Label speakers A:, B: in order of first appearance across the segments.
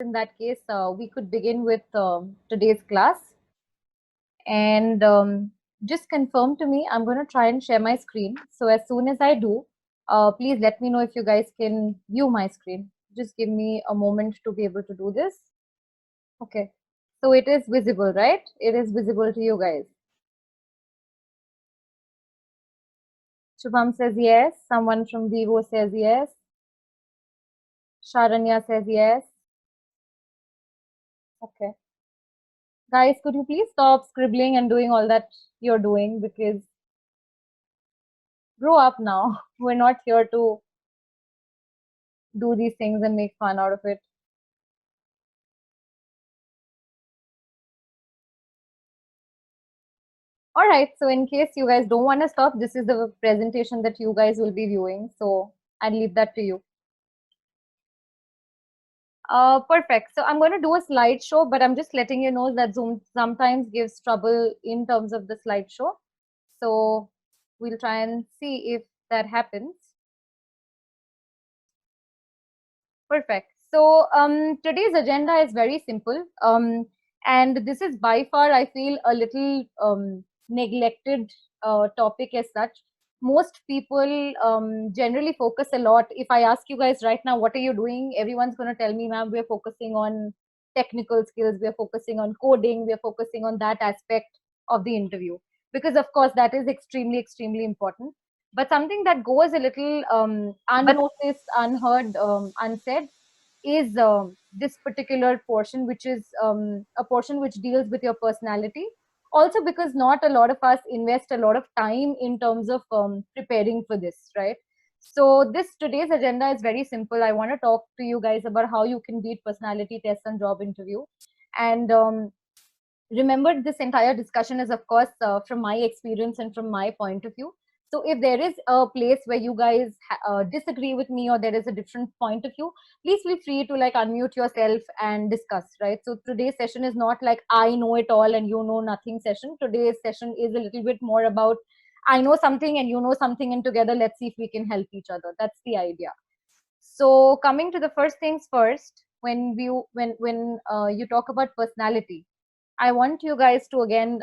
A: In that case, we could begin with today's class. And just confirm to me, I'm going to try and share my screen. So as soon as I do, please let me know if you guys can view my screen. Just give me a moment to be able to do this. Okay. So it is visible, right? It is visible to you guys. Shubham says yes. Someone from Vivo says yes. Sharanya says yes. Okay. Guys, could you please stop scribbling and doing all that you're doing, because grow up now. We're not here to do these things and make fun out of it. All right, so in case you guys don't want to stop, this is the presentation that you guys will be viewing. So I'll leave that to you. Perfect. So I'm going to do a slideshow, but I'm just letting you know that Zoom sometimes gives trouble in terms of the slideshow. So we'll try and see if that happens. Perfect. So today's agenda is very simple. And this is by far, I feel, a little neglected topic as such. Most people generally focus a lot. If I ask you guys right now, what are you doing? Everyone's going to tell me, ma'am, we're focusing on technical skills. We're focusing on coding. We're focusing on that aspect of the interview. Because, of course, that is extremely, extremely important. But something that goes a little unnoticed, unheard, unsaid is this particular portion, which is a portion which deals with your personality. Also, because not a lot of us invest a lot of time in terms of preparing for this, right? So this today's agenda is very simple. I want to talk to you guys about how you can beat personality tests and job interview. And remember, this entire discussion is, of course, from my experience and from my point of view. So if there is a place where you guys disagree with me, or there is a different point of view, please feel free to like unmute yourself and discuss, right? So today's session is not like I know it all and you know nothing session. Today's session is a little bit more about I know something and you know something, and together let's see if we can help each other. That's the idea. So coming to the first things first, when you talk about personality, I want you guys to again,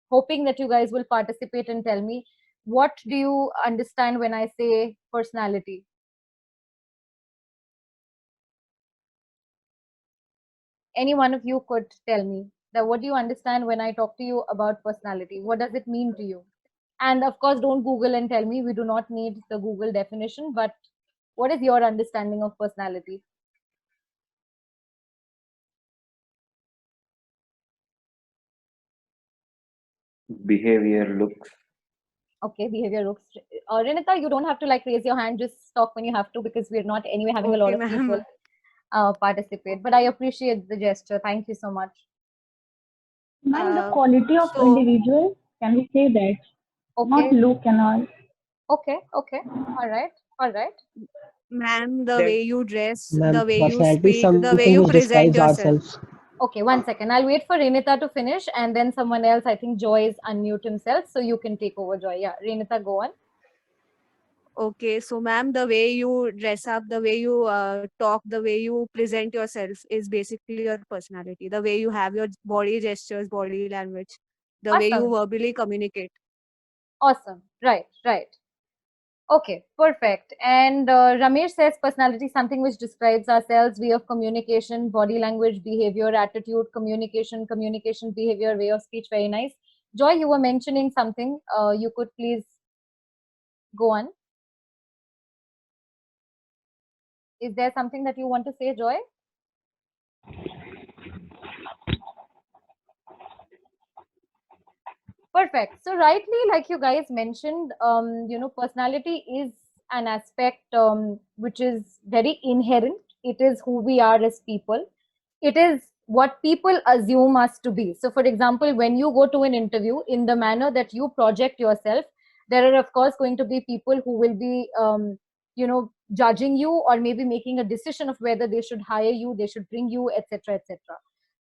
A: hoping that you guys will participate and tell me, what do you understand when I say personality? Any one of you could tell me that what do you understand when I talk to you about personality? What does it mean to you? And of course, don't Google and tell me. We do not need the Google definition, but what is your understanding of personality?
B: Behavior, looks.
A: Okay, behavior looks. Renita, you don't have to like raise your hand. Just talk when you have to, because we're not anyway having a lot
C: Okay,
A: of people
C: ma'am.
A: participate. But I appreciate the gesture. Thank you so much.
D: Ma'am, the
C: Uh,
D: quality of
C: so,
D: individual, can we say that? Not
A: Okay,
D: look and all.
A: okay. All right, all right.
C: ma'am, the
E: That
C: way you dress,
F: Ma'am,
C: the way you
F: personality is
C: speak, the way
F: something
C: you
F: which
C: present
F: describes
C: yourself.
F: ourselves.
A: Okay, one second. I'll wait for Renita to finish, and then someone else. I think Joy is unmute himself, so you can take over, Joy. Yeah, Renita, go on.
C: Okay, so ma'am, the way you dress up, the way you talk, the way you present yourself is basically your personality. The way you have your body gestures, body language, the way you
A: Awesome,
C: verbally communicate.
A: awesome. Right, right. Okay, perfect. And Ramesh says personality is something which describes ourselves, way of communication, body language, behavior, attitude, communication, behavior, way of speech. Very nice. Joy, you were mentioning something. You could please go on. Is there something that you want to say, Joy? Perfect. So rightly, like you guys mentioned, personality is an aspect which is very inherent. It is who we are as people. It is what people assume us to be. So, for example, when you go to an interview, in the manner that you project yourself, there are of course going to be people who will be, judging you, or maybe making a decision of whether they should hire you, they should bring you, etc., etc.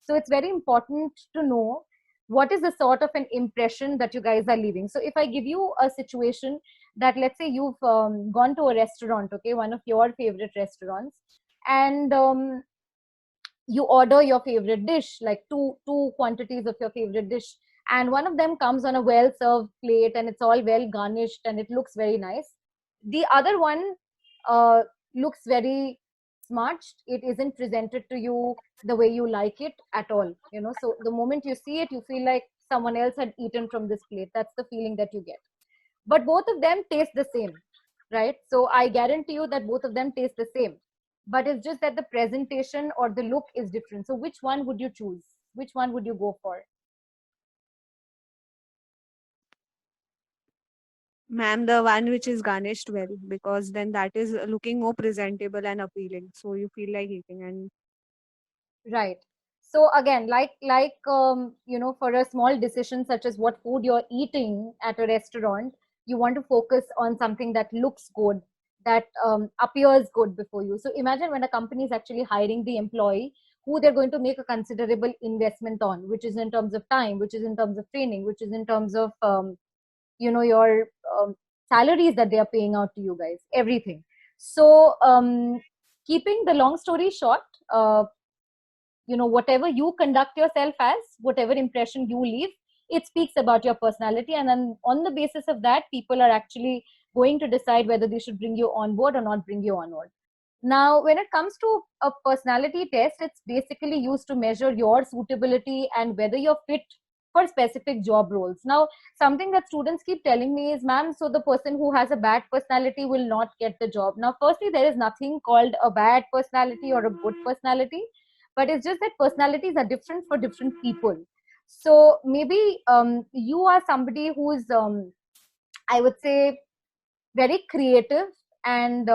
A: So, it's very important to know what is the sort of an impression that you guys are leaving. So if I give you a situation that, let's say, you've gone to a restaurant, okay, one of your favorite restaurants, and you order your favorite dish, like two quantities of your favorite dish, and one of them comes on a well served plate and it's all well garnished and it looks very nice. The other one uh, looks very smudged. It isn't presented to you the way you like it at all, you know. So the moment you see it, you feel like someone else had eaten from this plate. That's the feeling that you get. But both of them taste the same, right? So I guarantee you that both of them taste the same, but it's just that the presentation or the look is different. So which one would you choose? Which one would you go for?
C: Ma'am, the one which is garnished well, because then that is looking more presentable and appealing. So you feel like eating. And
A: Right. So again, you know, for a small decision such as what food you're eating at a restaurant, you want to focus on something that looks good, that appears good before you. So imagine when a company is actually hiring the employee who they're going to make a considerable investment on, which is in terms of time, which is in terms of training, which is in terms of you know, your salaries that they are paying out to you guys, everything. So keeping the long story short, you know, whatever you conduct yourself as, whatever impression you leave, it speaks about your personality, and then on the basis of that, people are actually going to decide whether they should bring you on board or not bring you on board. Now when it comes to a personality test, it's basically used to measure your suitability and whether you're fit for specific job roles. Now something that students keep telling me is, ma'am, so the person who has a bad personality will not get the job. Now firstly, there is nothing called a bad personality or a good personality, but it's just that personalities are different for different people. So maybe you are somebody who's I would say very creative, and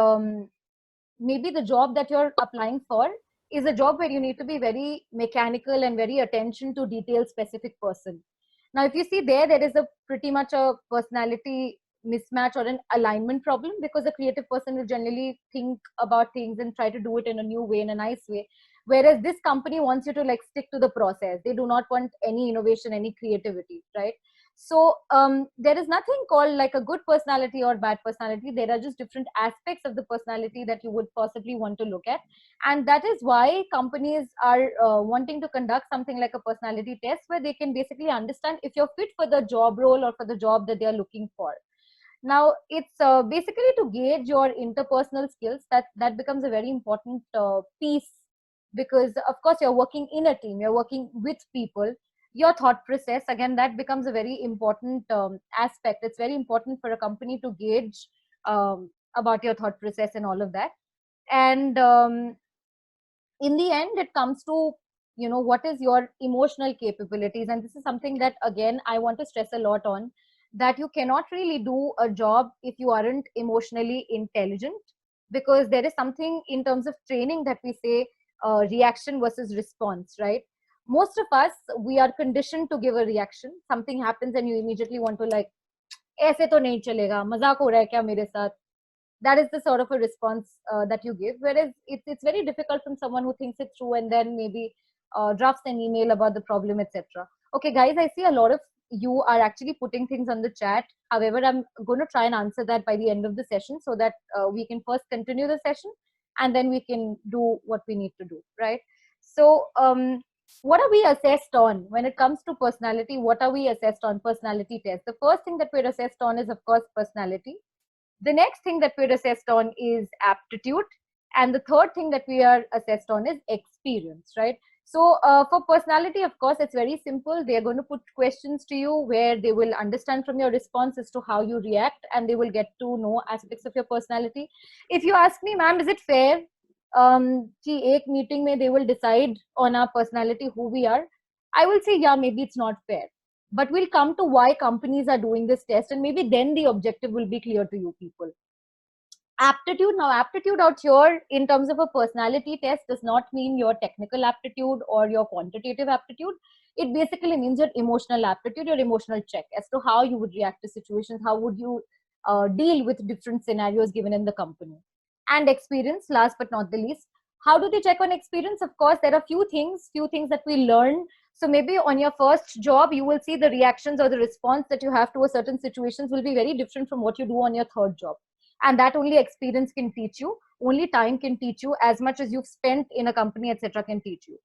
A: maybe the job that you're applying for is a job where you need to be very mechanical and very attention to detail specific person. Now if you see there is a pretty much a personality mismatch or an alignment problem, because a creative person will generally think about things and try to do it in a new way, in a nice way, whereas this company wants you to like stick to the process. They do not want any innovation, any creativity, right? So there is nothing called like a good personality or bad personality. There are just different aspects of the personality that you would possibly want to look at, and that is why companies are wanting to conduct something like a personality test, where they can basically understand if you're fit for the job role or for the job that they are looking for. Now it's basically to gauge your interpersonal skills. That becomes a very important piece, because of course you're working in a team, you're working with people. Your thought process, again, that becomes a very important aspect. It's very important for a company to gauge about your thought process and all of that. And in the end, it comes to, you know, what is your emotional capabilities. And this is something that again I want to stress a lot on, that you cannot really do a job if you aren't emotionally intelligent, because there is something in terms of training that we say reaction versus response, right? Most of us, we are conditioned to give a reaction. Something happens and you immediately want to like, ऐसे तो नहीं चलेगा, मजाक हो रहा है क्या मेरे साथ? That is the sort of a response that you give, whereas it's very difficult from someone who thinks it through and then maybe drafts an email about the problem, etc. Okay guys, I see a lot of you are actually putting things on the chat. However, I'm going to try and answer that by the end of the session, so that we can first continue the session and then we can do what we need to do, right? So what are we assessed on when it comes to personality? What are we assessed on? Personality test, the first thing that we're assessed on is of course personality. The next thing that we're assessed on is aptitude. And the third thing that we are assessed on is experience, right? So for personality, of course, it's very simple. They're going to put questions to you where they will understand from your response as to how you react, and they will get to know aspects of your personality. If you ask me, ma'am, is it fair कि एक meeting में they will decide on our personality, who we are? I will say, yeah, maybe it's not fair. But we'll come to why companies are doing this test, and maybe then the objective will be clear to you people. Aptitude. Now aptitude out here in terms of a personality test does not mean your technical aptitude or your quantitative aptitude. It basically means your emotional aptitude, your emotional check as to how you would react to situations, how would you deal with different scenarios given in the company. And experience, last but not the least. How do they check on experience? Of course, there are few things that we learn. So maybe on your first job, you will see the reactions or the response that you have to a certain situations will be very different from what you do on your third job. And that only experience can teach you. only time can teach you, as much as you've spent in a company, etc., can teach you,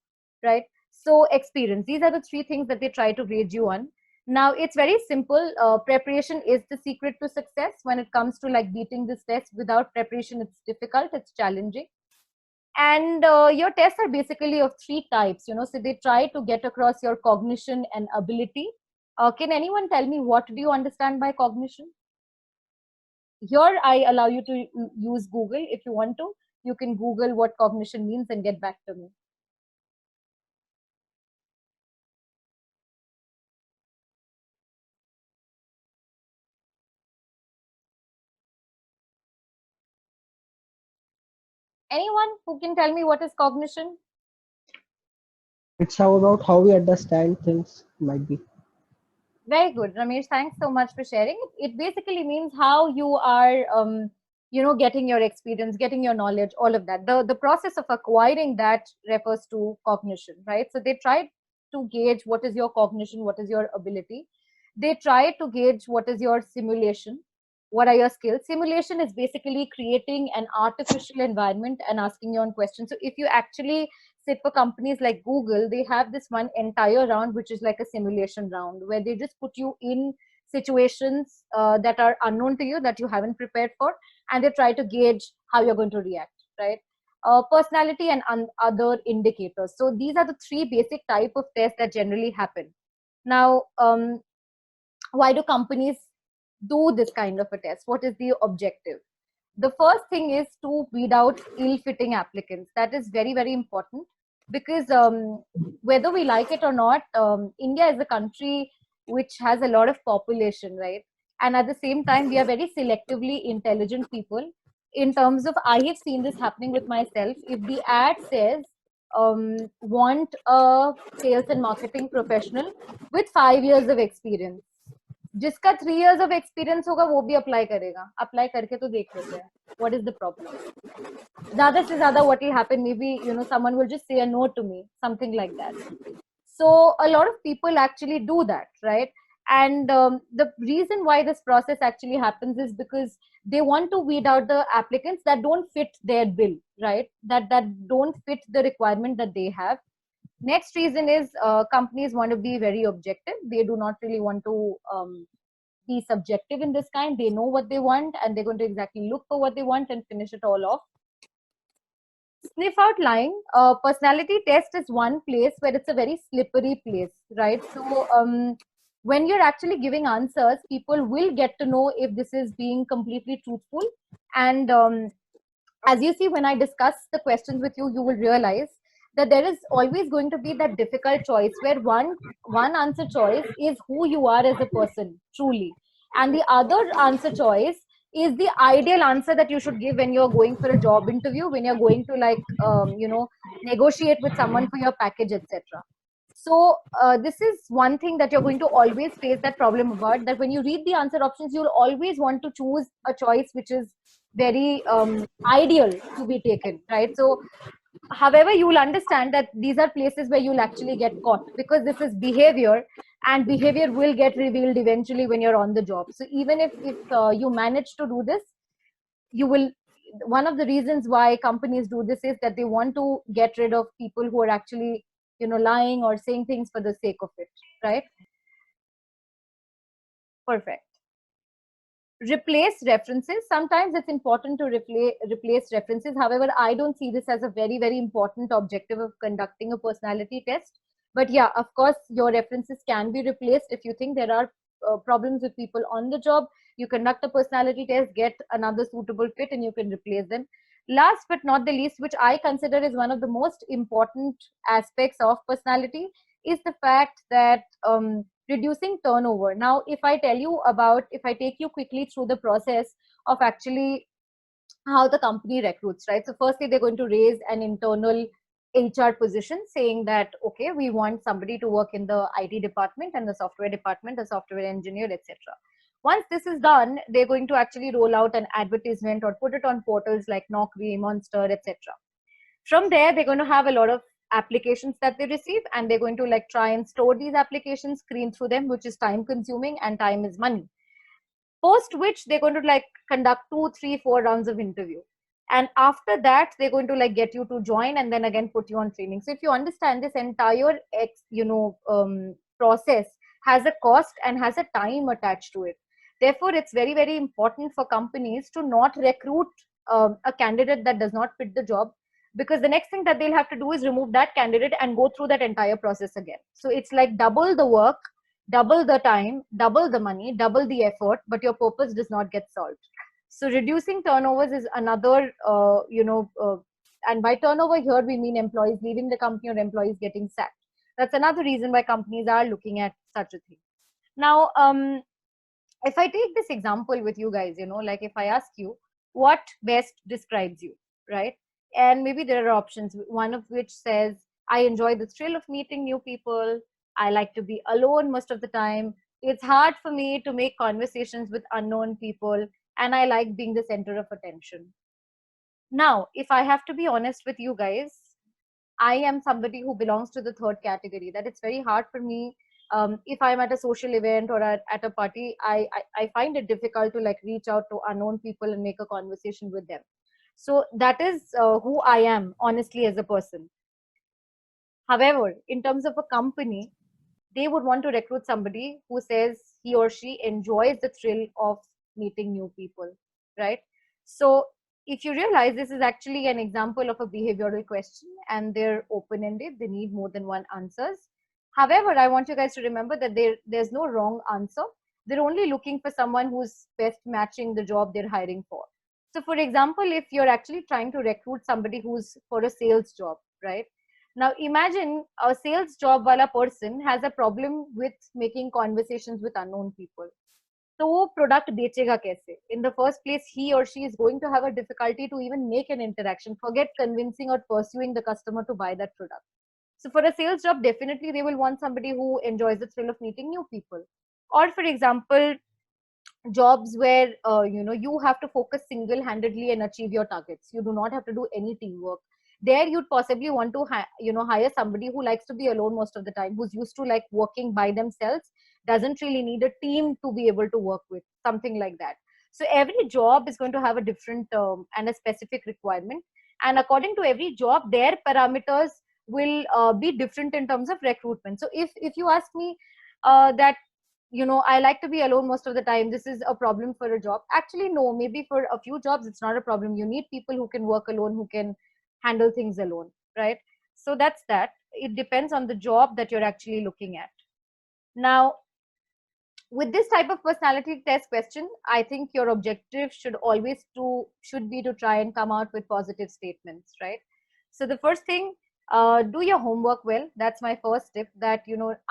A: right? So experience. These are the three things that they try to grade you on. Now it's very simple. Preparation is the secret to success. When it comes to like beating this test, without preparation, it's difficult, it's challenging. And your tests are basically of three types, so they try to get across your cognition and ability. Can anyone tell me, what do you understand by cognition? Here I allow you to use Google. If you want to, you can Google what cognition means and get back to me. Anyone who can tell me what is cognition?
E: It's how about how we understand things, might be.
A: Very good, Ramesh. Thanks so much for sharing. It basically means how you are, getting your experience, getting your knowledge, all of that. The process of acquiring that refers to cognition, right? So they try to gauge what is your cognition, what is your ability. They try to gauge what is your simulation, what are your skills. Simulation is basically creating an artificial environment and asking your own questions. So if you actually sit for companies like Google, they have this one entire round which is like a simulation round, where they just put you in situations that are unknown to you, that you haven't prepared for, and they try to gauge how you're going to react, right? Personality and other indicators. So these are the three basic type of tests that generally happen. Now, why do companies do this kind of a test? What is the objective? The first thing is to weed out ill-fitting applicants. That is very, very important, because whether we like it or not, India is a country which has a lot of population, right? And at the same time, we are very selectively intelligent people. In terms of, I have seen this happening with myself. If the ad says, want a sales and marketing professional with 5 years of experience, जिसका 3 years of experience होगा वो भी apply करेगा. Apply करके तो देख लेते हैं. What is the problem? ज़्यादा से ज़्यादा what will happen, maybe someone will just say a no to me, something like that. So a lot of people actually do that, right? And the reason why this process actually happens is because they want to weed out the applicants that don't fit their bill, right? That don't fit the requirement that they have. Next reason is companies want to be very objective. They do not really want to be subjective in this kind. They know what they want, and they're going to exactly look for what they want and finish it all off. Sniff out lying. Personality test is one place where it's a very slippery place, right? So when you're actually giving answers, people will get to know if this is being completely truthful. And as you see, when I discuss the questions with you, you will realize that there is always going to be that difficult choice, where one answer choice is who you are as a person truly, and the other answer choice is the ideal answer that you should give when you're going for a job interview, when you're going to like negotiate with someone for your package, etc. So this is one thing that you're going to always face that problem about, that when you read the answer options, you'll always want to choose a choice which is very ideal to be taken, right? So however, you will understand that these are places where you'll actually get caught, because this is behavior, and behavior will get revealed eventually when you're on the job. So even if you manage to do this, you will, one of the reasons why companies do this is that they want to get rid of people who are actually lying or saying things for the sake of it, right? Perfect. Replace references. Sometimes it's important to replace references. However, I don't see this as a very, very important objective of conducting a personality test. But yeah, of course, your references can be replaced. If you think there are problems with people on the job, you conduct a personality test, get another suitable fit, and you can replace them. Last but not the least, which I consider is one of the most important aspects of personality, is the fact that reducing turnover. Now, if I take you quickly through the process of actually how the company recruits, right? So firstly, they're going to raise an internal HR position saying that, okay, we want somebody to work in the IT department and the software department, a software engineer, etc. Once this is done, they're going to actually roll out an advertisement or put it on portals like Naukri, Monster, etc. From there, they're going to have a lot of applications that they receive, and they're going to like try and store these applications, screen through them, which is time consuming, and time is money. Post which they're going to like conduct 2, 3, 4 rounds of interview. and after that they're going to like get you to join and then again put you on training. So if you understand this entire process has a cost and has a time attached to it. Therefore it's very, very important for companies to not recruit a candidate that does not fit the job, because the next thing that they'll have to do is remove that candidate and go through that entire process again. So it's like double the work, double the time, double the money, double the effort, but your purpose does not get solved. So reducing turnovers is another, and by turnover here we mean employees leaving the company or employees getting sacked. That's another reason why companies are looking at such a thing. Now, if I take this example with you guys, like if I ask you what best describes you, right? And maybe there are options, one of which says, I enjoy the thrill of meeting new people. I like to be alone most of the time. It's hard for me to make conversations with unknown people. And I like being the center of attention. Now, if I have to be honest with you guys, I am somebody who belongs to the third category, that it's very hard for me. If I'm at a social event or at a party, I find it difficult to like reach out to unknown people and make a conversation with them. So that is who I am, honestly, as a person. However, in terms of a company, they would want to recruit somebody who says he or she enjoys the thrill of meeting new people, right? So if you realize, this is actually an example of a behavioral question and they're open-ended, they need more than one answers. However, I want you guys to remember that there's no wrong answer. They're only looking for someone who's best matching the job they're hiring for. So for example, if you're actually trying to recruit somebody who's for a sales job, right? Now imagine a sales job wala person has a problem with making conversations with unknown people. So वो product बेचेगा कैसे? In the first place, he or she is going to have a difficulty to even make an interaction. Forget convincing or pursuing the customer to buy that product. So for a sales job, definitely they will want somebody who enjoys the thrill of meeting new people. Or for example, jobs where you have to focus single-handedly and achieve your targets. You do not have to do any teamwork. There you'd possibly want to hire somebody who likes to be alone most of the time, who's used to like working by themselves, doesn't really need a team to be able to work with, something like that. So every job is going to have a different and a specific requirement, and according to every job their parameters will be different in terms of recruitment. So if you ask me that I like to be alone most of the time, this is a problem for a job. Actually, no, maybe for a few jobs, it's not a problem. You need people who can work alone, who can handle things alone, right? So that's that. It depends on the job that you're actually looking at. Now, with this type of personality test question, I think your objective should be to try and come out with positive statements, right? So the first thing, do your homework well. That's my first tip, that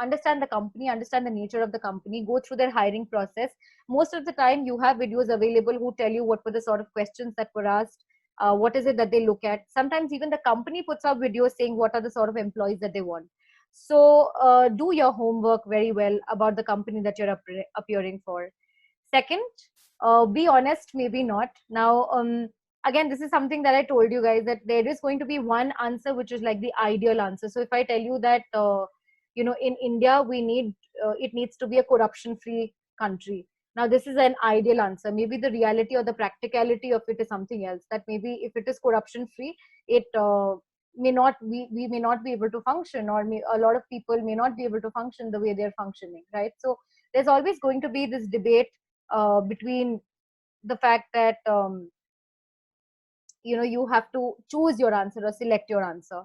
A: understand the company, understand the nature of the company, go through their hiring process. Most of the time you have videos available who tell you what were the sort of questions that were asked, what is it that they look at. Sometimes even the company puts out videos saying what are the sort of employees that they want. So do your homework very well about the company that you're appearing for. Second, be honest, maybe not. Now, again, this is something that I told you guys, that there is going to be one answer which is like the ideal answer. So if I tell you that, in India, it needs to be a corruption-free country. Now, this is an ideal answer. Maybe the reality or the practicality of it is something else. That maybe if it is corruption-free, it we may not be able to function, or a lot of people may not be able to function the way they're functioning, right? So there's always going to be this debate between the fact that you have to choose your answer or select your answer.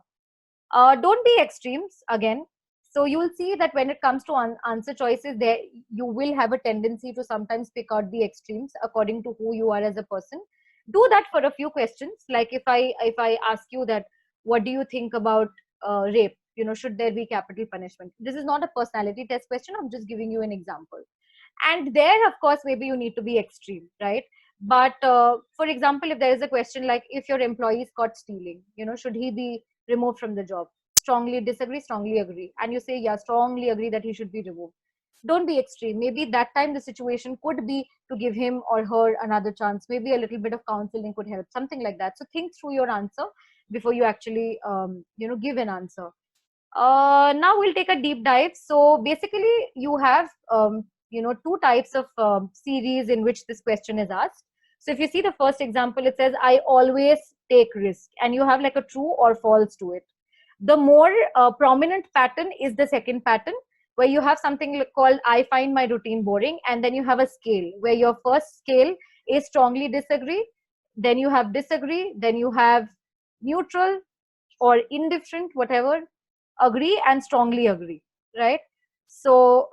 A: Don't be extremes again. So you will see that when it comes to answer choices, there you will have a tendency to sometimes pick out the extremes according to who you are as a person. Do that for a few questions. Like if I ask you that, what do you think about rape? Should there be capital punishment? This is not a personality test question. I'm just giving you an example. And there, of course, maybe you need to be extreme, right? But for example, if there is a question like, if your employee is caught stealing, should he be removed from the job? Strongly disagree, strongly agree. And you say, yeah, strongly agree that he should be removed. Don't be extreme. Maybe that time the situation could be to give him or her another chance. Maybe a little bit of counseling could help, something like that. So think through your answer before you actually, give an answer. Now we'll take a deep dive. So basically you have, two types of series in which this question is asked. So if you see the first example, it says, I always take risk, and you have like a true or false to it. The more prominent pattern is the second pattern, where you have something called I find my routine boring, and then you have a scale where your first scale is strongly disagree, then you have disagree, then you have neutral or indifferent, whatever, agree, and strongly agree, right? So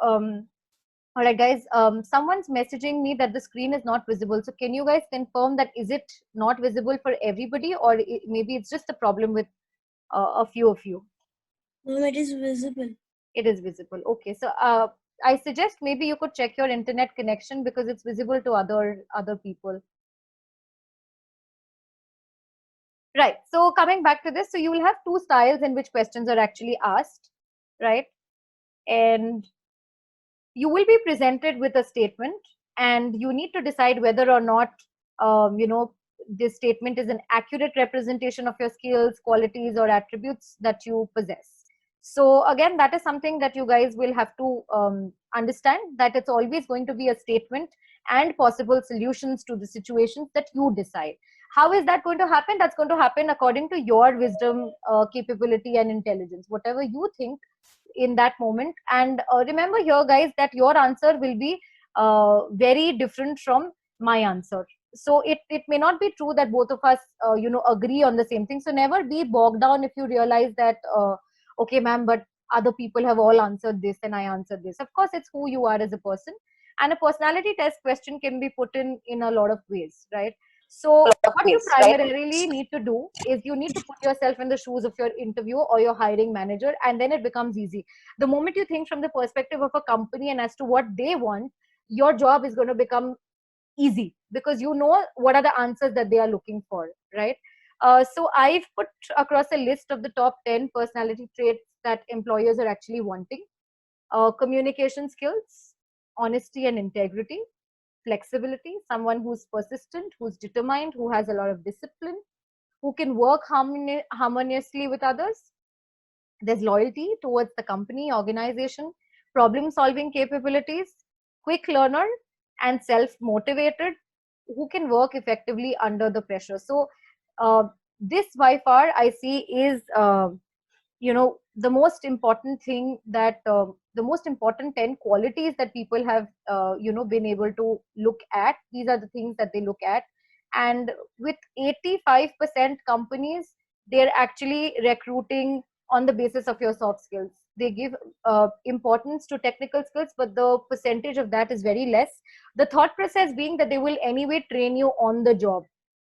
A: all right, guys, someone's messaging me that the screen is not visible. So can you guys confirm that is it not visible for everybody, or maybe it's just a problem with a few of you?
F: No, it is visible.
A: It is visible. Okay, so I suggest maybe you could check your internet connection, because it's visible to other people. Right. So coming back to this, so you will have two styles in which questions are actually asked, right? And you will be presented with a statement, and you need to decide whether or not this statement is an accurate representation of your skills, qualities, or attributes that you possess. So again, that is something that you guys will have to understand, that it's always going to be a statement and possible solutions to the situations that you decide. How is that going to happen? That's going to happen according to your wisdom, capability, and intelligence, whatever you think in that moment. And remember here, guys, that your answer will be very different from my answer. So it may not be true that both of us agree on the same thing. So never be bogged down if you realize that okay, ma'am, but other people have all answered this and I answered this. Of course, it's who you are as a person, and a personality test question can be put in a lot of ways, right? So what you primarily need to do is you need to put yourself in the shoes of your interviewer or your hiring manager, and then it becomes easy. The moment you think from the perspective of a company and as to what they want, your job is going to become easy, because you know what are the answers that they are looking for, right? So I've put across a list of the top 10 personality traits that employers are actually wanting. Communication skills, honesty and integrity, flexibility, someone who's persistent, who's determined, who has a lot of discipline, who can work harmoniously with others. There's loyalty towards the company, organization, problem solving capabilities, quick learner, and self motivated, who can work effectively under the pressure. So this by far I see is the most important thing, that the most important 10 qualities that people have been able to look at. These are the things that they look at, and with 85% companies, they're actually recruiting on the basis of your soft skills. They give importance to technical skills, but the percentage of that is very less, the thought process being that they will anyway train you on the job.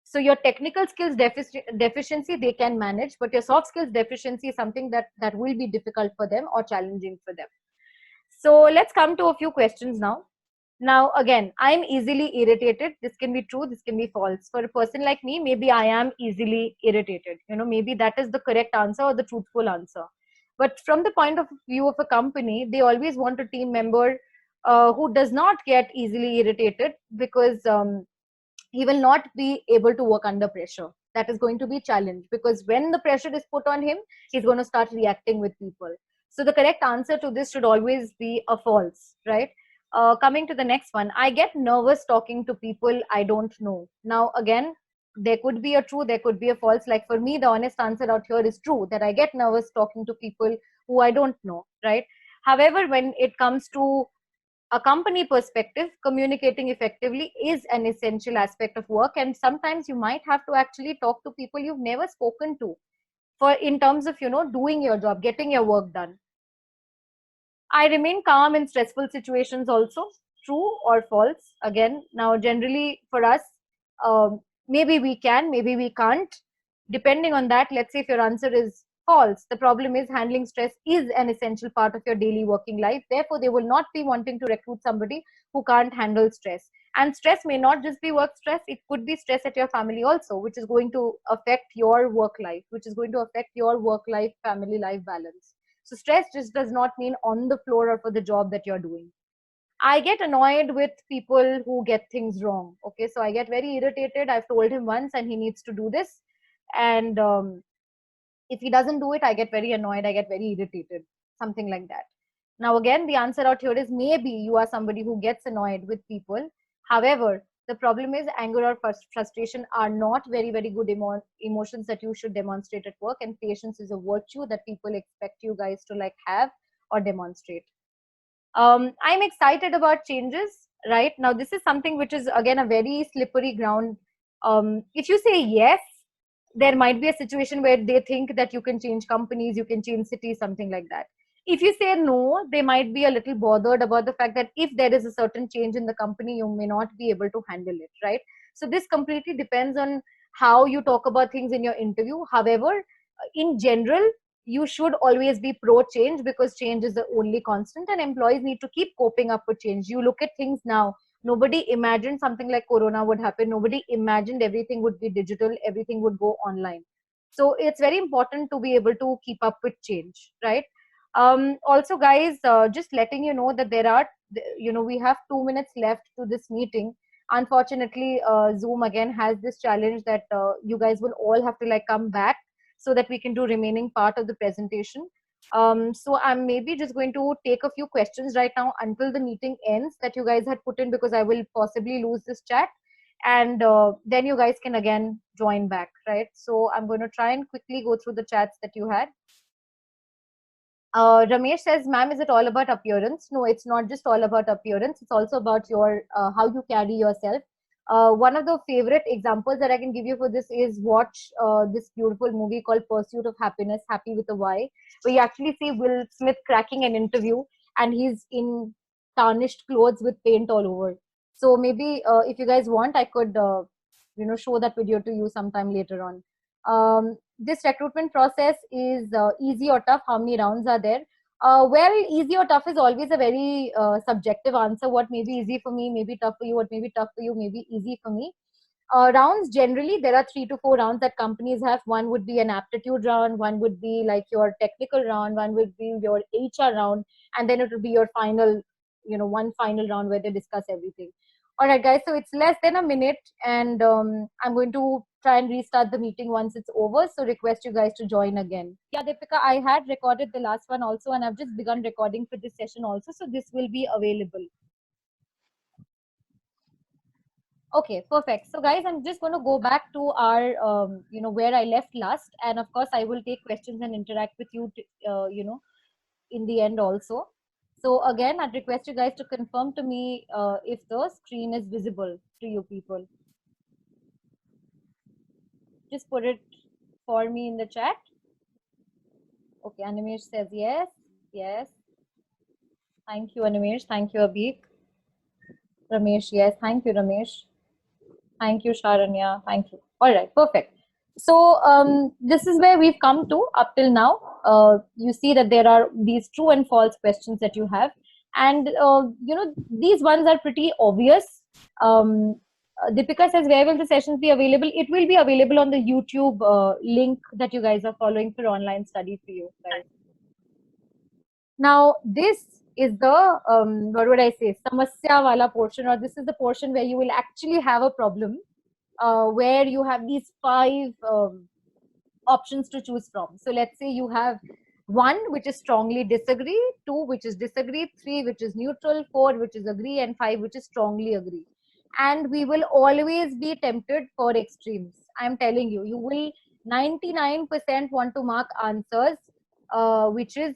A: So your technical skills deficiency they can manage, but your soft skills deficiency is something that will be difficult for them or challenging for them. So let's come to a few questions now. Now again, I'm easily irritated. This can be true, this can be false. For a person like me, maybe I am easily irritated. Maybe that is the correct answer or the truthful answer. But from the point of view of a company, they always want a team member who does not get easily irritated, because he will not be able to work under pressure. That is going to be challenged, because when the pressure is put on him, he's going to start reacting with people. So the correct answer to this should always be a false, right? Coming to the next one, I get nervous talking to people I don't know. Now again, there could be a true, there could be a false. Like for me, the honest answer out here is true, that I get nervous talking to people who I don't know, right? However, when it comes to a company perspective, communicating effectively is an essential aspect of work, and sometimes you might have to actually talk to people you've never spoken to, for in terms of doing your job, getting your work done. I remain calm in stressful situations also. True or false? Again, now generally for us, maybe we can, maybe we can't. Depending on that, let's say if your answer is false, the problem is handling stress is an essential part of your daily working life. Therefore, they will not be wanting to recruit somebody who can't handle stress. And stress may not just be work stress, it could be stress at your family also, which is going to affect your work life, which is going to affect your work life, family life balance. So stress just does not mean on the floor or for the job that you're doing. I get annoyed with people who get things wrong. Okay, so I get very irritated. I've told him once and he needs to do this. And if he doesn't do it, I get very annoyed. I get very irritated, something like that. Now, again, the answer out here is maybe you are somebody who gets annoyed with people. However, The problem is anger or frustration are not very, very good emotions that you should demonstrate at work, and patience is a virtue that people expect you guys to like have or demonstrate. I'm excited about changes. Right now, this is something which is again a very slippery ground. If you say yes, there might be a situation where they think that you can change companies, you can change cities, something like that. If you say no, they might be a little bothered about the fact that if there is a certain change in the company, you may not be able to handle it, right? So this completely depends on how you talk about things in your interview. However, in general, you should always be pro change, because change is the only constant and employees need to keep coping up with change. You look at things now, nobody imagined something like corona would happen, nobody imagined everything would be digital, everything would go online. So it's very important to be able to keep up with change, right? Also guys, just letting you know that there are, we have 2 minutes left to this meeting. Unfortunately, Zoom again has this challenge that you guys will all have to like come back so that we can do remaining part of the presentation. So I'm maybe just going to take a few questions right now until the meeting ends that you guys had put in, because I will possibly lose this chat, and then you guys can again join back, right? So I'm going to try and quickly go through the chats that you had. Ramesh says, ma'am, is it all about appearance? No, it's not just all about appearance. It's also about your how you carry yourself. One of the favorite examples that I can give you for this is watch this beautiful movie called Pursuit of Happiness, Happy with a Y, where you actually see Will Smith cracking an interview and he's in tarnished clothes with paint all over. So maybe if you guys want, I could show that video to you sometime later on. This recruitment process is easy or tough? How many rounds are there? Well, easy or tough is always a very subjective answer. What may be easy for me may be tough for you. What may be tough for you may be easy for me. Rounds, generally, there are 3 to 4 rounds that companies have. One would be an aptitude round, one would be like your technical round, one would be your HR round, and then it will be your final, one final round where they discuss everything. All right, guys, so it's less than a minute, and I'm going to try and restart the meeting once it's over. So request you guys to join again. Yeah, Deepika, I had recorded the last one also, and I've just begun recording for this session also. So this will be available. Okay, perfect. So guys, I'm just going to go back to our, where I left last. And of course, I will take questions and interact with you, in the end also. So again, I'd request you guys to confirm to me if the screen is visible to you people. Just put it for me in the chat. Okay, Animesh says yes. Yes. Thank you, Animesh. Thank you, Abhik. Ramesh, yes. Thank you, Ramesh. Thank you, Sharanya. Thank you. All right, perfect. So this is where we've come to up till now. You see that there are these true and false questions that you have. And, these ones are pretty obvious. Deepika says, where will the sessions be available? It will be available on the YouTube link that you guys are following for online study for you guys. Now, this is the, what would I say, samasya wala portion, or this is the portion where you will actually have a problem, where you have these 5 options to choose from. So let's say you have 1 which is strongly disagree, 2 which is disagree, 3 which is neutral, 4 which is agree, and 5 which is strongly agree. And we will always be tempted for extremes. I'm telling you, you will 99% want to mark answers which is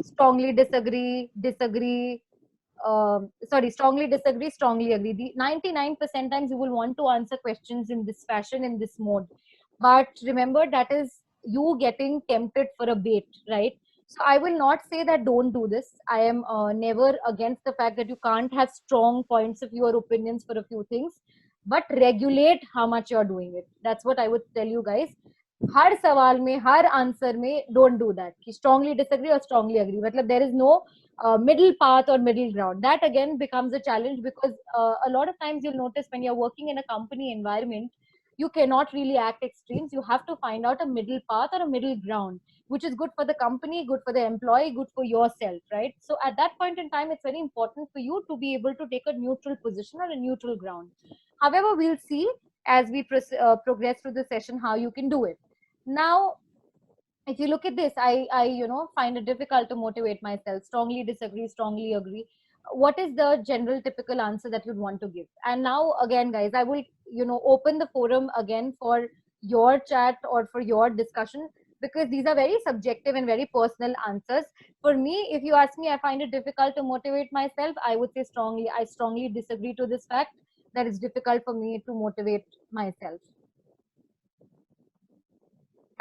A: strongly disagree, strongly disagree, strongly agree. The 99% times you will want to answer questions in this fashion, in this mode. But remember, that is you getting tempted for a bait, right? So I will not say that don't do this. I am never against the fact that you can't have strong points of view or opinions for a few things, but regulate how much you're doing it. That's what I would tell you guys. हर सवाल में, हर answer में don't do that कि strongly disagree or strongly agree. मतलब there is no middle path or middle ground. That again becomes a challenge, because a lot of times you'll notice when you're working in a company environment, you cannot really act extremes. You have to find out a middle path or a middle ground, which is good for the company, good for the employee, good for yourself, right? So at that point in time, it's very important for you to be able to take a neutral position or a neutral ground. However, we'll see as we progress through the session how you can do it. Now, if you look at this, I find it difficult to motivate myself. Strongly disagree, strongly agree. what is the general typical answer that you'd want to give? And now again, guys, I will, open the forum again for your chat or for your discussion, because these are very subjective and very personal answers. For me, if you ask me, I find it difficult to motivate myself. I would say I strongly disagree to this fact that it's difficult for me to motivate myself.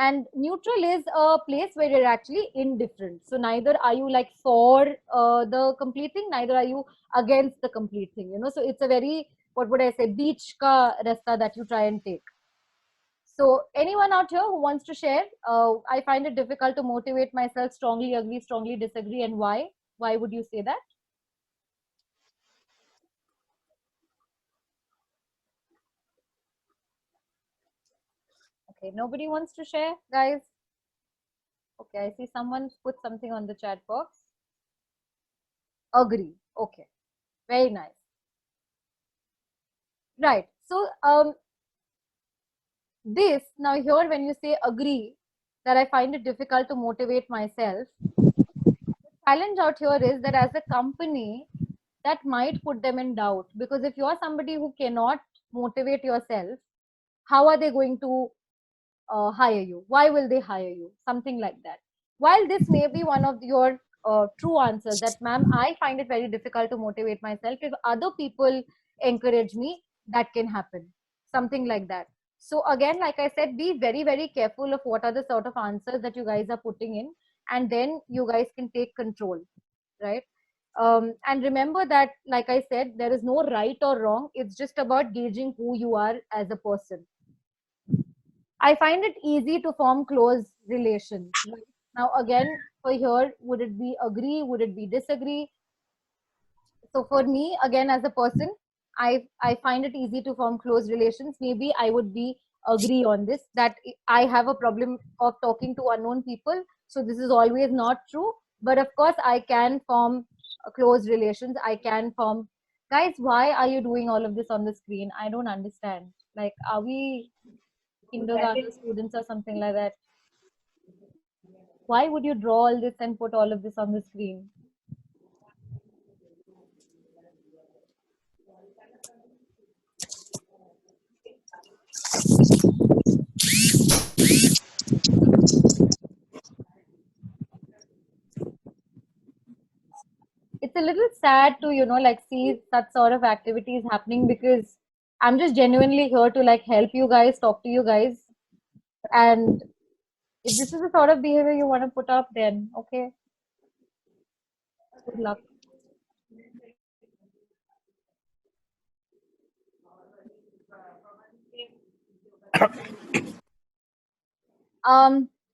A: And neutral is a place where you're actually indifferent. So neither are you like for the complete thing, neither are you against the complete thing. So it's a very, what would I say, beach ka rasta that you try and take. So anyone out here who wants to share? I find it difficult to motivate myself. Strongly agree, strongly disagree, and why? Why would you say that? Okay, nobody wants to share, guys. Okay, I see someone put something on the chat box. Agree. Okay, very nice. Right. So this now here, when you say agree, that I find it difficult to motivate myself, the challenge out here is that as a company, that might put them in doubt, because if you are somebody who cannot motivate yourself, how are they going to hire you? Why will they hire you? Something like that. While this may be one of your true answers, that ma'am, I find it very difficult to motivate myself. If other people encourage me, that can happen. Something like that. So again, like I said, be very, very careful of what are the sort of answers that you guys are putting in, and then you guys can take control, right? And remember that, like I said, there is no right or wrong. It's just about gauging who you are as a person. I find it easy to form close relations. Right? Now, again, for here, would it be agree? Would it be disagree? So for me, again, as a person, I find it easy to form close relations. Maybe I would be agree on this, that I have a problem of talking to unknown people. So this is always not true. But of course, I can form close relations. I can form. Guys, why are you doing all of this on the screen? I don't understand. Like, are we kindergarten students or something like that? Why would you draw all this and put all of this on the screen? It's a little sad to, like see such sort of activities happening, because I'm just genuinely here to like help you guys, talk to you guys. And if this is the sort of behavior you want to put up, then okay. Good luck.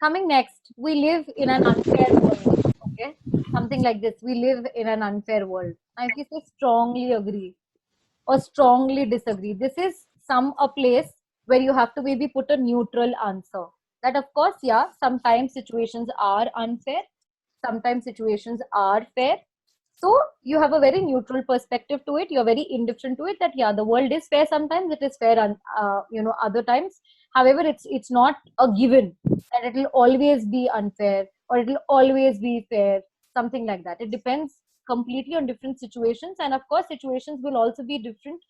A: Coming next, we live in an unfair world. Okay, something like this. We live in an unfair world. Now, if you say strongly agree or strongly disagree, this is a place where you have to maybe put a neutral answer. That of course, yeah, sometimes situations are unfair, sometimes situations are fair. So you have a very neutral perspective to it. You're very indifferent to it. That yeah, the world is fair. Sometimes it is fair, and other times. However, it's not a given that it will always be unfair or it will always be fair. Something like that. It depends completely on different situations, and of course, situations will also be different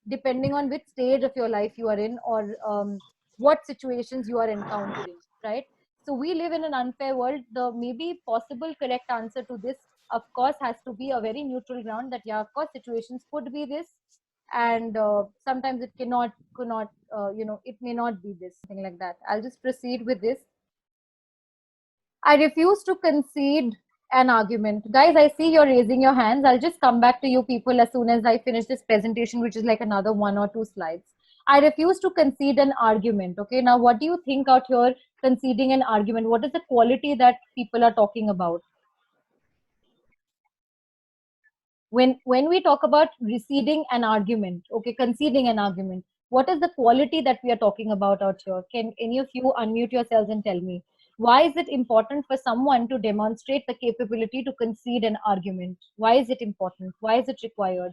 A: depending on which stage of your life you are in, or what situations you are encountering, right? So we live in an unfair world. The maybe possible correct answer to this, of course, has to be a very neutral ground, that yeah, of course, situations could be this, and sometimes it could not, it may not be this, something like that. I'll just proceed with this. I refuse to concede an argument. Guys, I see you're raising your hands. I'll just come back to you people as soon as I finish this presentation, which is like another 1 or 2 slides. I refuse to concede an argument. Okay, now what do you think out here, conceding an argument? What is the quality that people are talking about? When we talk about receding an argument, okay, conceding an argument, what is the quality that we are talking about out here? Can any of you unmute yourselves and tell me, why is it important for someone to demonstrate the capability to concede an argument? Why is it important? Why is it required?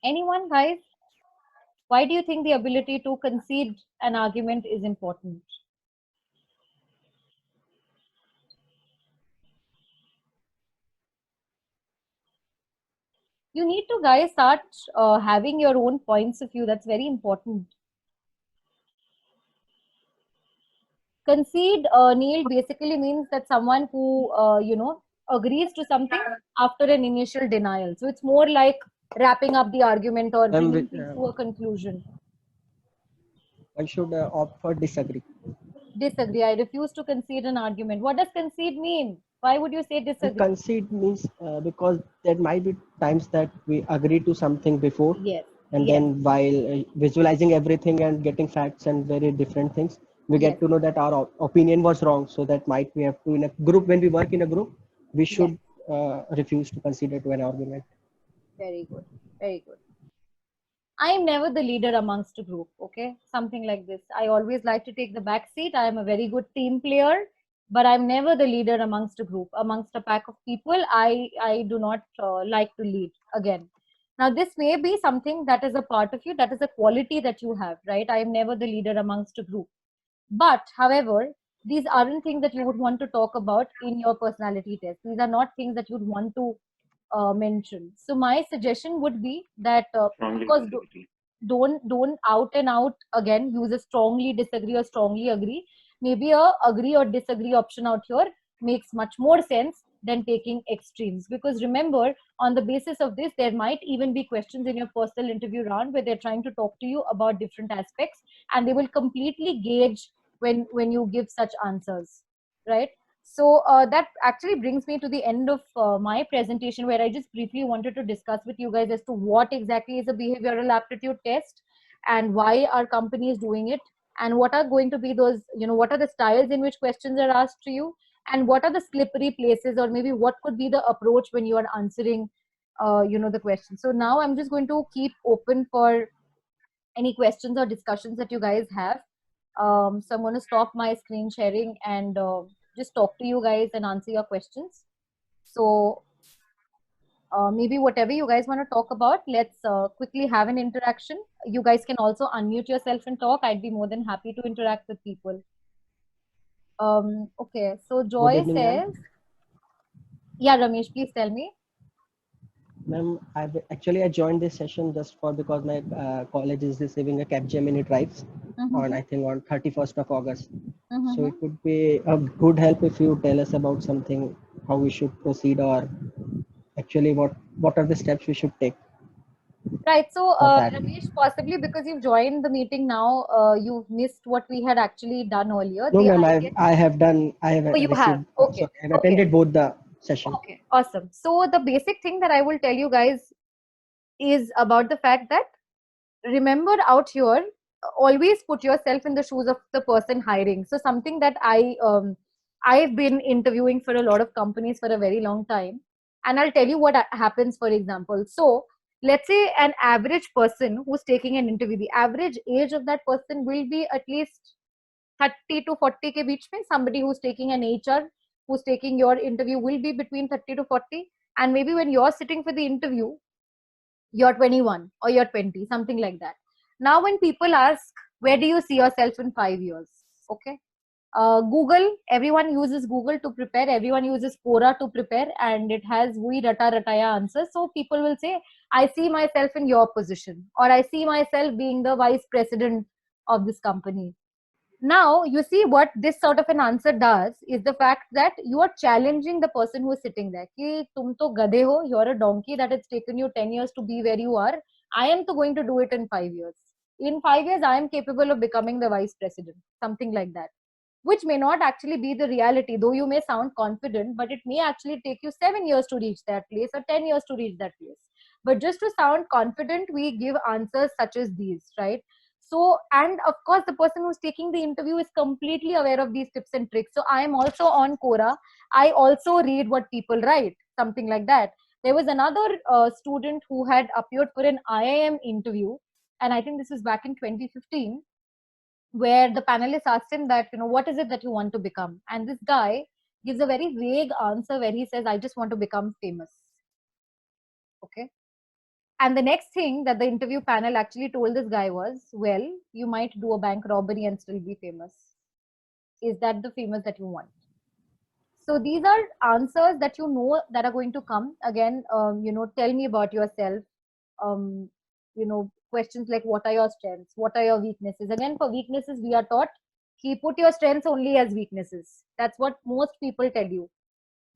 A: Anyone, guys? Why do you think the ability to concede an argument is important? You need to, guys, start having your own points of view. That's very important. Concede, Neil, basically means that someone who, agrees to something after an initial denial. So it's more like wrapping up the argument or bringing things to a conclusion.
E: I should opt for disagree.
A: Disagree. I refuse to concede an argument. What does concede mean? Why would you say
E: And
A: disagree?
E: concede means because there might be times that we agree to something before,
A: Yes.
E: and
A: Yes.
E: then while visualizing everything and getting facts and very different things, we
A: Yes.
E: get to know that our opinion was wrong. So that might we have to, in a group, when we work in a group, we should refuse to consider to an argument.
A: Very good. Very good. I am never the leader amongst a group, okay? Something like this. I always like to take the back seat. I am a very good team player, but I'm never the leader amongst a group. Amongst a pack of people, I do not like to lead again. Now, this may be something that is a part of you, that is a quality that you have, right? I am never the leader amongst a group. But, however, these aren't things that you would want to talk about in your personality test. These are not things that you'd want to mention. So my suggestion would be that,
B: Strongly
A: of course,
B: disagree.
A: don't out and out again use a strongly disagree or strongly agree. Maybe a agree or disagree option out here makes much more sense than taking extremes, because remember, on the basis of this, there might even be questions in your personal interview round where they're trying to talk to you about different aspects, and they will completely gauge when you give such answers, right? So that actually brings me to the end of my presentation, where I just briefly wanted to discuss with you guys as to what exactly is a behavioral aptitude test and why our company is doing it, and what are going to be those, what are the styles in which questions are asked to you, and what are the slippery places, or maybe what could be the approach when you are answering, the question. So now I'm just going to keep open for any questions or discussions that you guys have. So I'm going to stop my screen sharing and just talk to you guys and answer your questions. So maybe whatever you guys want to talk about, let's quickly have an interaction. You guys can also unmute yourself and talk. I'd be more than happy to interact with people. Okay, so
E: Good
A: Joy
E: evening,
A: says,
E: ma'am.
A: yeah, Ramesh, please tell me.
E: Ma'am, I joined this session just for because my college is receiving a Capgemini Tribes on, I think, on 31st of August. So it would be a good help if you tell us about something, how we should proceed, or actually what are the steps we should take
A: Right. So,
E: for that.
A: Ramesh, possibly because you've joined the meeting now, you've missed what we had actually done earlier.
E: No,
A: The
E: ma'am,
A: idea.
E: I have
A: Oh, you have.
E: received,
A: Okay.
E: sorry, I've
A: Okay.
E: attended both the session.
A: Okay. Awesome. So, the basic thing that I will tell you guys is about the fact that, remember out here, always put yourself in the shoes of the person hiring. So, something that I've been interviewing for a lot of companies for a very long time, and I'll tell you what happens. For example, so let's say an average person who's taking an interview, the average age of that person will be at least 30 to 40 ke beech mein. Somebody who's taking an HR, who's taking your interview, will be between 30 to 40, and maybe when you're sitting for the interview, you're 21 or you're 20, something like that. Now when people ask, where do you see yourself in 5 years? Okay, Google, everyone uses Google to prepare, everyone uses Quora to prepare, and it has we rata rataya answers. So people will say, I see myself in your position, or I see myself being the vice president of this company. Now, you see what this sort of an answer does is the fact that you are challenging the person who is sitting there. Ki tum to gadhe ho, you're a donkey that it's taken you 10 years to be where you are. I am to going to do it in 5 years. In 5 years, I am capable of becoming the vice president, something like that, which may not actually be the reality. Though you may sound confident, but it may actually take you 7 years to reach that place or 10 years to reach that place. But just to sound confident, we give answers such as these, right? So, and of course, the person who's taking the interview is completely aware of these tips and tricks. So, I am also on Quora. I also read what people write, something like that. There was another student who had appeared for an IIM interview, and I think this was back in 2015, where the panelists asked him that, what is it that you want to become? And this guy gives a very vague answer where he says, I just want to become famous. Okay. And the next thing that the interview panel actually told this guy was, well, you might do a bank robbery and still be famous. Is that the famous that you want? So these are answers that you know that are going to come. Again, tell me about yourself. Questions like, what are your strengths? What are your weaknesses? Again, for weaknesses, we are taught, put your strengths only as weaknesses. That's what most people tell you.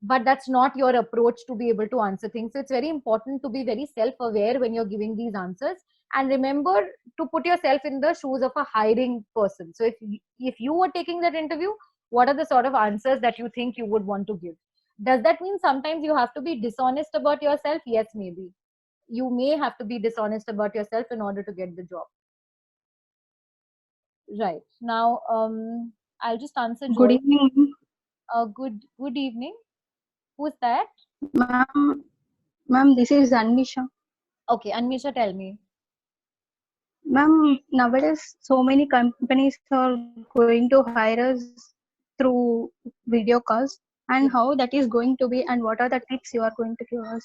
A: But that's not your approach to be able to answer things. So it's very important to be very self-aware when you're giving these answers. And remember to put yourself in the shoes of a hiring person. So if you were taking that interview, what are the sort of answers that you think you would want to give? Does that mean sometimes you have to be dishonest about yourself? Yes, maybe. You may have to be dishonest about yourself in order to get the job. Right. Now, I'll just answer
G: Good
A: Joy.
G: evening,
A: Good evening. Who's that?
G: ma'am. Ma'am, this is Anmisha.
A: Okay, Anmisha, tell me.
G: Ma'am, nowadays so many companies are going to hire us through video calls, and how that is going to be, and what are the tips you are going to give us?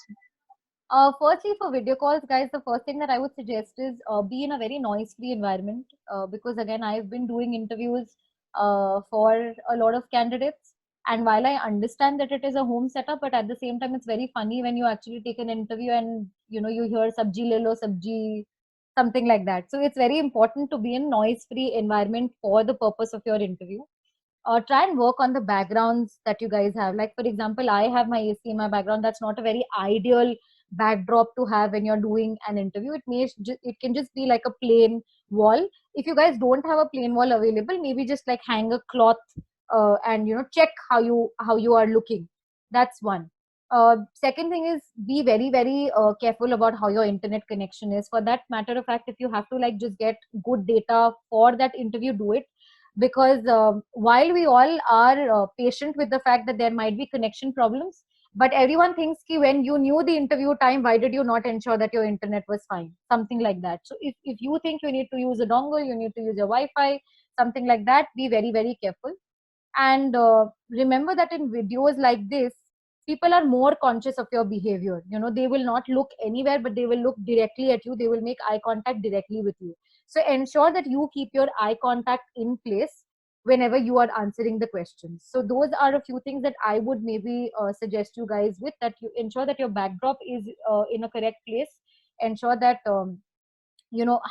A: Firstly, for video calls, guys, the first thing that I would suggest is be in a very noise-free environment because, again, I've been doing interviews for a lot of candidates. And while I understand that it is a home setup, but at the same time, it's very funny when you actually take an interview and you hear sabji le lo sabji, something like that. So it's very important to be in noise-free environment for the purpose of your interview. Try and work on the backgrounds that you guys have. Like, for example, I have my AC in my background. That's not a very ideal backdrop to have when you're doing an interview. It can just be like a plain wall. If you guys don't have a plain wall available, maybe just like hang a cloth and check how you are looking. That's one. Second thing is, be very very careful about how your internet connection is. For that matter of fact, if you have to like just get good data for that interview, do it, because while we all are patient with the fact that there might be connection problems, but everyone thinks ki when you knew the interview time, why did you not ensure that your internet was fine, something like that. So if you think you need to use a dongle, you need to use a Wi-Fi, something like that, be very very careful. And remember that in videos like this, people are more conscious of your behavior. They will not look anywhere, but they will look directly at you. They will make eye contact directly with you. So ensure that you keep your eye contact in place whenever you are answering the questions. So those are a few things that I would maybe suggest you guys with, that you ensure that your backdrop is in a correct place. Ensure that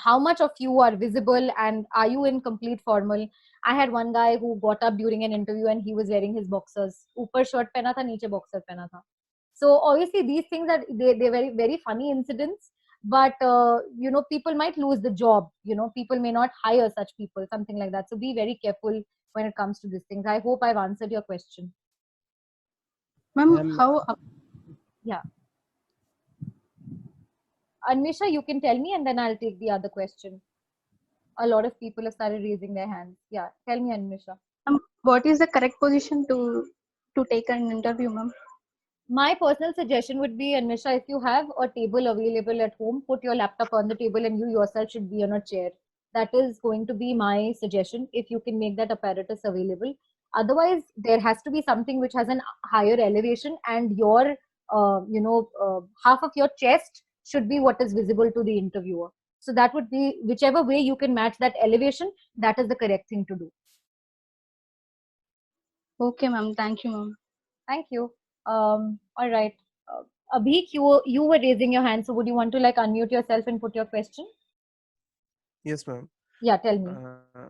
A: how much of you are visible, and are you in complete formal. I had one guy who got up during an interview and he was wearing his boxers. Upar shirt pehna tha, niche boxer pehna tha. So obviously these things are they're very very funny incidents, but people might lose the job. People may not hire such people, something like that. So be very careful when it comes to these things. I hope I've answered your question.
G: Ma'am,
E: Ma'am,
G: how
A: Yeah. Anmisha, you can tell me and then I'll take the other question. A lot of people have started raising their hands. Yeah, tell me, Anmisha.
G: what is the correct position to take an interview, ma'am?
A: My personal suggestion would be, Anmisha, if you have a table available at home, put your laptop on the table and you yourself should be on a chair. That is going to be my suggestion if you can make that apparatus available. Otherwise, there has to be something which has an higher elevation, and your, half of your chest should be what is visible to the interviewer. So that would be, whichever way you can match that elevation, that is the correct thing to do.
G: Okay, ma'am. Thank you, ma'am.
A: Thank you. All right. Abhik, you were raising your hand, so would you want to like unmute yourself and put your question?
H: Yes, ma'am.
A: Yeah, tell me.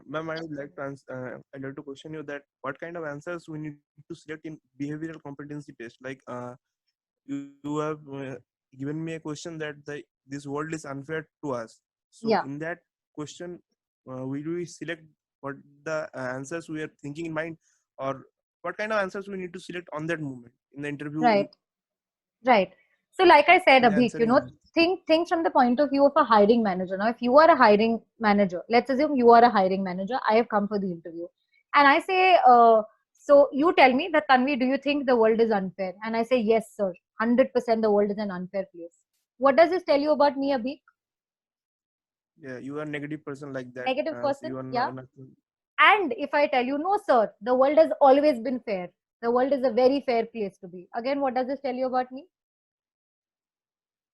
H: Ma'am, I would like to I'd like to question you that what kind of answers we need to select in behavioral competency test? Like, you have given me a question that this world is unfair to us. So
A: Yeah.
H: in that question, will we select what the answers we are thinking in mind, or what kind of answers we need to select on that moment in the interview?
A: Right. Right. So like I said,
H: in
A: Abhik,
H: answering
A: think from the point of view of a hiring manager. Now, if you are a hiring manager, let's assume you are a hiring manager. I have come for the interview, and I say, so you tell me that, Tanvi, do you think the world is unfair? And I say, yes, sir, 100% the world is an unfair place. What does this tell you about me, Abhik?
H: Yeah, you are a negative person like that.
A: Negative person,
H: You are
A: yeah.
H: nothing.
A: And if I tell you, no, sir, the world has always been fair. The world is a very fair place to be. Again, what does this tell you about me?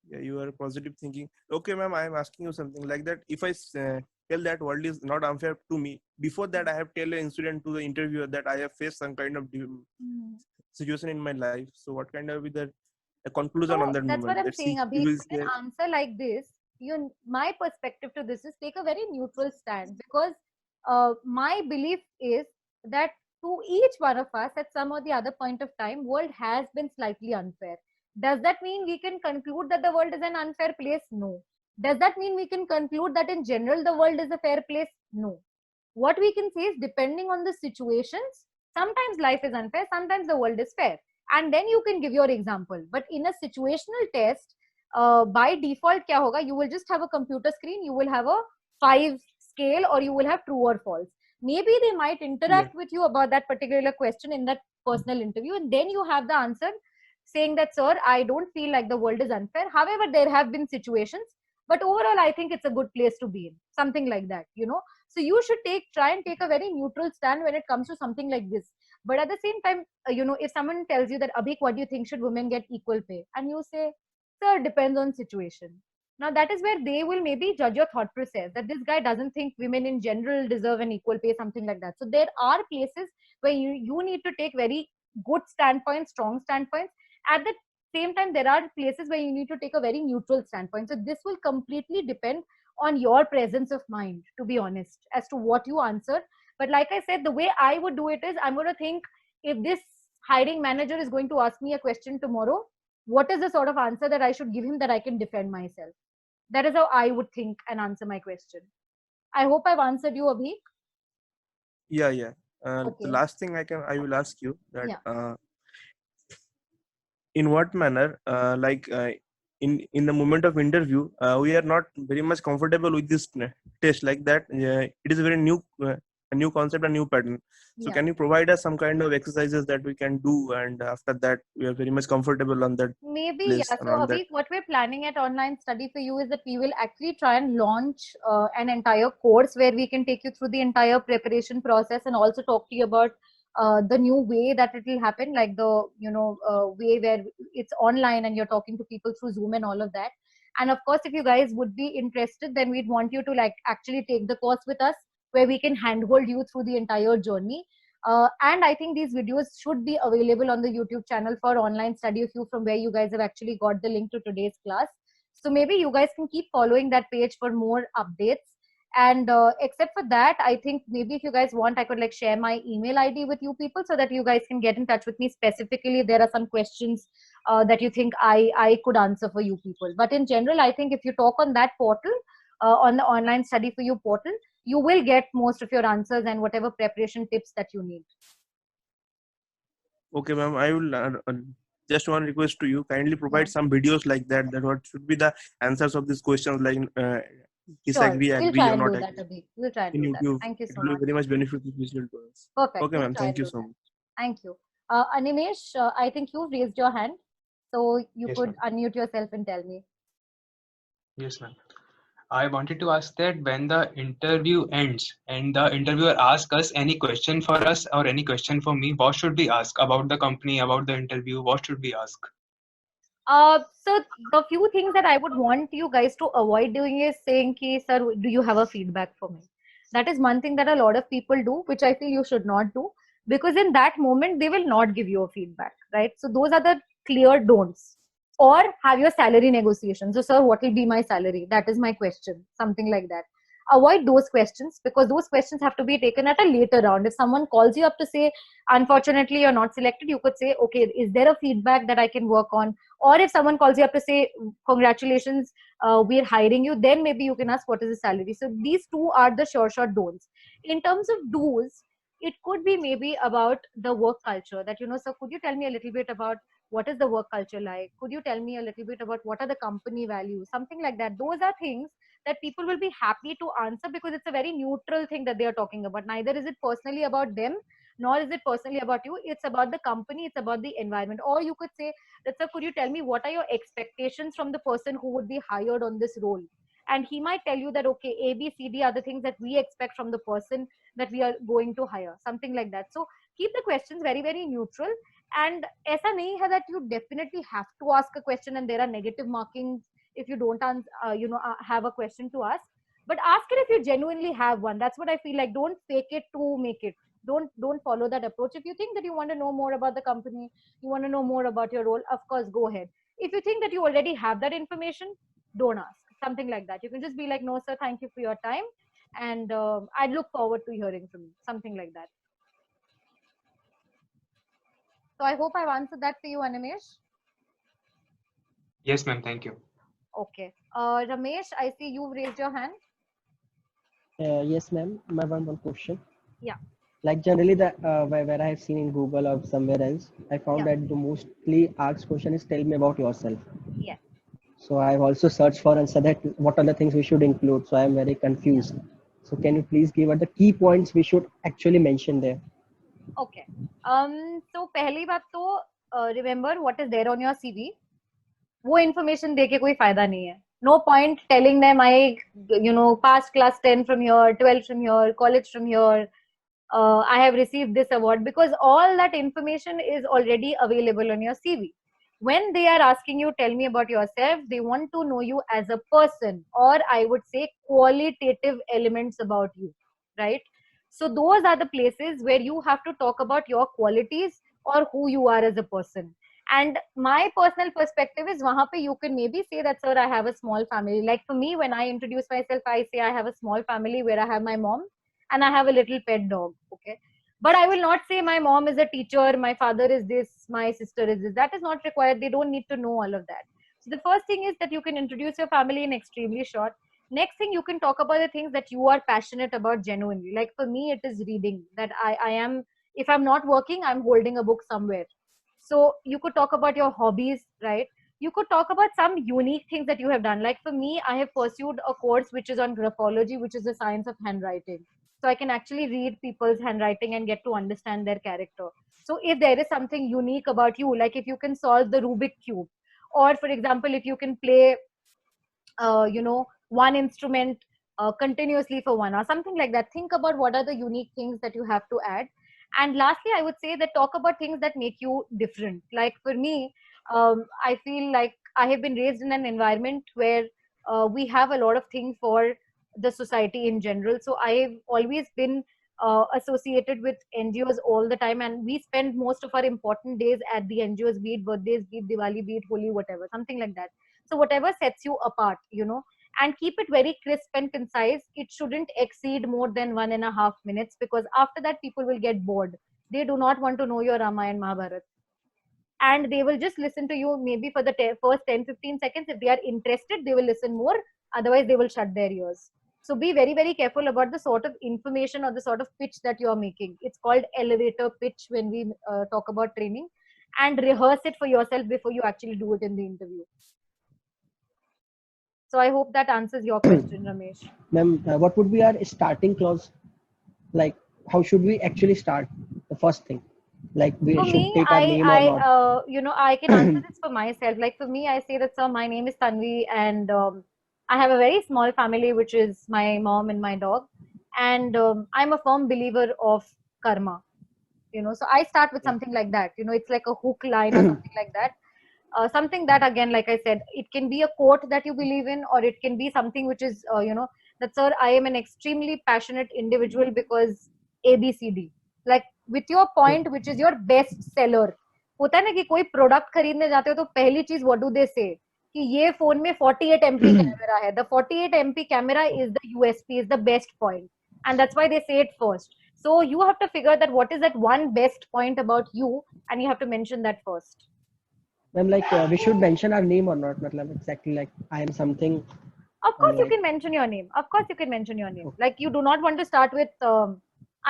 H: Yeah, you are positive thinking. Okay, ma'am, I am asking you something like that. If I tell that world is not unfair to me, before that I have tell an incident to the interviewer that I have faced some kind of situation in my life. So what kind of be the a conclusion on
A: So
H: that
A: that's what
H: moment?
A: I'm
H: Let's see.
A: saying,
H: You
A: Abhi.
H: will
A: Put an
H: say,
A: answer like this. My perspective to this is take a very neutral stand, because my belief is that to each one of us at some or the other point of time, world has been slightly unfair. Does that mean we can conclude that the world is an unfair place? No. Does that mean we can conclude that in general the world is a fair place? No. What we can say is, depending on the situations, sometimes life is unfair, sometimes the world is fair, and then you can give your example. But in a situational test, by default kya hoga, you will just have a computer screen, you will have a 5 scale, or you will have true or false. Maybe they might
H: yeah,
A: interact with you about that particular question in that personal interview, and then you have the answer saying that, sir, I don't feel like the world is unfair, however there have been situations, but overall I think it's a good place to be in, something like that, so you should try and take a very neutral stand when it comes to something like this. But at the same time, if someone tells you that, Abhik, what do you think, should women get equal pay? And you say, sir, depends on situation. Now that is where they will maybe judge your thought process, that this guy doesn't think women in general deserve an equal pay, something like that. So there are places where you need to take very good standpoints, strong standpoints. At the same time, there are places where you need to take a very neutral standpoint. So this will completely depend on your presence of mind, to be honest, as to what you answer. But like I said, the way I would do it is, I'm going to think, if this hiring manager is going to ask me a question tomorrow, what is the sort of answer that I should give him that I can defend myself? That is how I would think and answer my question. I hope I've answered you, Abhi.
H: yeah, yeah. The
A: Okay.
H: last thing I will ask you that
A: Yeah.
H: in what manner, in the moment of interview, we are not very much comfortable with this test like that. It is a very a new concept, a new pattern. So
A: Yeah.
H: can you provide us some kind of exercises that we can do, and after that we are very much comfortable on that
A: Maybe,
H: place
A: yeah.
H: and
A: So,
H: on that.
A: Abhi, what we're planning at Online Study for You is that we will actually try and launch an entire course where we can take you through the entire preparation process, and also talk to you about the new way that it will happen, like the way where it's online and you're talking to people through Zoom and all of that. And of course, if you guys would be interested, then we'd want you to like actually take the course with us, where we can handhold you through the entire journey. And I think these videos should be available on the YouTube channel for Online Study of You, from where you guys have actually got the link to today's class. So maybe you guys can keep following that page for more updates. And except for that, I think maybe if you guys want, I could like share my email ID with you people, so that you guys can get in touch with me specifically. There are some questions that you think I could answer for you people. But in general, I think if you talk on that portal, on the Online Study for You portal, you will get most of your answers and whatever preparation tips that you need.
H: Okay, ma'am. I will just one request to you. Kindly provide
A: Yeah.
H: some videos like that. That what should be the answers of these questions, like
A: Sure.
H: disagree,
A: We'll
H: agree,
A: try
H: or
A: and
H: not
A: do that,
H: agree
A: Abhi. We'll try and
H: in
A: do that.
H: YouTube.
A: Thank you
H: It
A: so
H: will be
A: much.
H: very much beneficial to us.
A: Perfect.
H: Okay,
A: We'll
H: ma'am.
A: try
H: Thank
A: and
H: you
A: do
H: so
A: that.
H: much.
A: Thank you. Animesh, I think you raised your hand, so you
I: Yes,
A: could
I: ma'am.
A: unmute yourself and tell me.
I: Yes, ma'am. I wanted to ask that when the interview ends and the interviewer asks us any question for us or any question for me, what should we ask about the company, about the interview? What should we ask?
A: So the few things that I would want you guys to avoid doing is saying, "Ki, sir, do you have a feedback for me?" That is one thing that a lot of people do, which I feel you should not do, because in that moment they will not give you a feedback, right? So those are the clear don'ts. Or have your salary negotiation. So, sir, what will be my salary? That is my question. Something like that. Avoid those questions, because those questions have to be taken at a later round. If someone calls you up to say, unfortunately, you're not selected, you could say, okay, is there a feedback that I can work on? Or if someone calls you up to say, congratulations, we're hiring you, then maybe you can ask, what is the salary? So these two are the sure shot don'ts. In terms of do's, it could be maybe about the work culture, that, so could you tell me a little bit about what is the work culture like? Could you tell me a little bit about what are the company values? Something like that. Those are things that people will be happy to answer, because it's a very neutral thing that they are talking about. Neither is it personally about them, nor is it personally about you. It's about the company, it's about the environment. Or you could say that, sir, could you tell me what are your expectations from the person who would be hired on this role? And he might tell you that, okay, A, B, C, D are the things that we expect from the person that we are going to hire, something like that. So keep the questions very, very neutral. And ऐसा नहीं है that you definitely have to ask a question and there are negative markings if you don't have a question to ask, but ask it if you genuinely have one. That's what I feel like. Don't fake it to make it. Don't follow that approach. If you think that you want to know more about the company, you want to know more about your role, of course go ahead. If you think that you already have that information, don't ask. Something like that. You can just be like, no sir, thank you for your time, and I'd look forward to hearing from you. Something like that. So I hope I've answered that for you, Animesh.
I: Yes, ma'am. Thank you.
A: Okay. Ramesh, I see you've raised your hand.
E: Yes, ma'am. My one question.
A: Yeah.
E: Like generally, where I have seen in Google or somewhere else, I found
A: Yeah.
E: that the mostly asked question is tell me about yourself.
A: Yes.
E: So I've also searched for answer that what are the things we should include. So I am very confused. So can you please give us the key points we should actually mention there?
A: Okay. So पहली बात तो remember what is there on your CV. वो information दे के कोई फायदा नहीं है. No point telling them I passed class 10 from here, 12 from here, college from here. I have received this award, because all that information is already available on your CV. When they are asking you, tell me about yourself, they want to know you as a person, or I would say qualitative elements about you, right? So those are the places where you have to talk about your qualities or who you are as a person. And my personal perspective is, wahan pe you can maybe say that, sir, I have a small family. Like for me, when I introduce myself, I say I have a small family where I have my mom and I have a little pet dog. Okay. But I will not say my mom is a teacher, my father is this, my sister is this. That is not required. They don't need to know all of that. So the first thing is that you can introduce your family in extremely short. Next thing, you can talk about the things that you are passionate about genuinely. Like for me, it is reading. That I am, if I'm not working, I'm holding a book somewhere. So you could talk about your hobbies, right? You could talk about some unique things that you have done. Like for me, I have pursued a course which is on graphology, which is the science of handwriting. So I can actually read people's handwriting and get to understand their character. So if there is something unique about you, like if you can solve the Rubik cube, or for example, if you can play one instrument continuously for 1 hour, something like that. Think about what are the unique things that you have to add. And lastly, I would say that talk about things that make you different. Like for me, I feel like I have been raised in an environment where we have a lot of things for the society in general. So I've always been associated with NGOs all the time, and we spend most of our important days at the NGOs, be it birthdays, be it Diwali, be it Holi, whatever, something like that. So whatever sets you apart, and keep it very crisp and concise. It shouldn't exceed more than 1.5 minutes, because after that people will get bored. They do not want to know your Ramayana Mahabharat, and they will just listen to you maybe for the first 10-15 seconds. If they are interested, they will listen more. Otherwise, they will shut their ears. So be very, very careful about the sort of information or the sort of pitch that you are making. It's called elevator pitch when we talk about training, and rehearse it for yourself before you actually do it in the interview. So I hope that answers your question, Ramesh.
E: Ma'am, what would be our starting clause? Like, how should we actually start? The first thing, like we
A: For
E: should
A: me,
E: take our name or not.
A: I can answer this for myself. Like for me, I say that, sir, my name is Tanvi, and I have a very small family, which is my mom and my dog, and I'm a firm believer of karma. So I start with something like that. It's like a hook line or something like that. Something that, again, like I said, it can be a quote that you believe in, or it can be something which is that, sir, I am an extremely passionate individual because ABCD. Like with your point, which is your best seller. होता है ना कि कोई product खरीदने जाते हो तो पहली चीज व्हाट डू दे से कि ये फोन में 48 MP कैमरा है. The 48 MP camera is the USP, is the best point, and that's why they say it first. So you have to figure that what is that one best point about you, and you have to mention that first.
E: Ma'am, like we should mention our name or not? Matlab, exactly like I am something.
A: Of course, you can mention your name. Of course, you can mention your name. Like you do not want to start with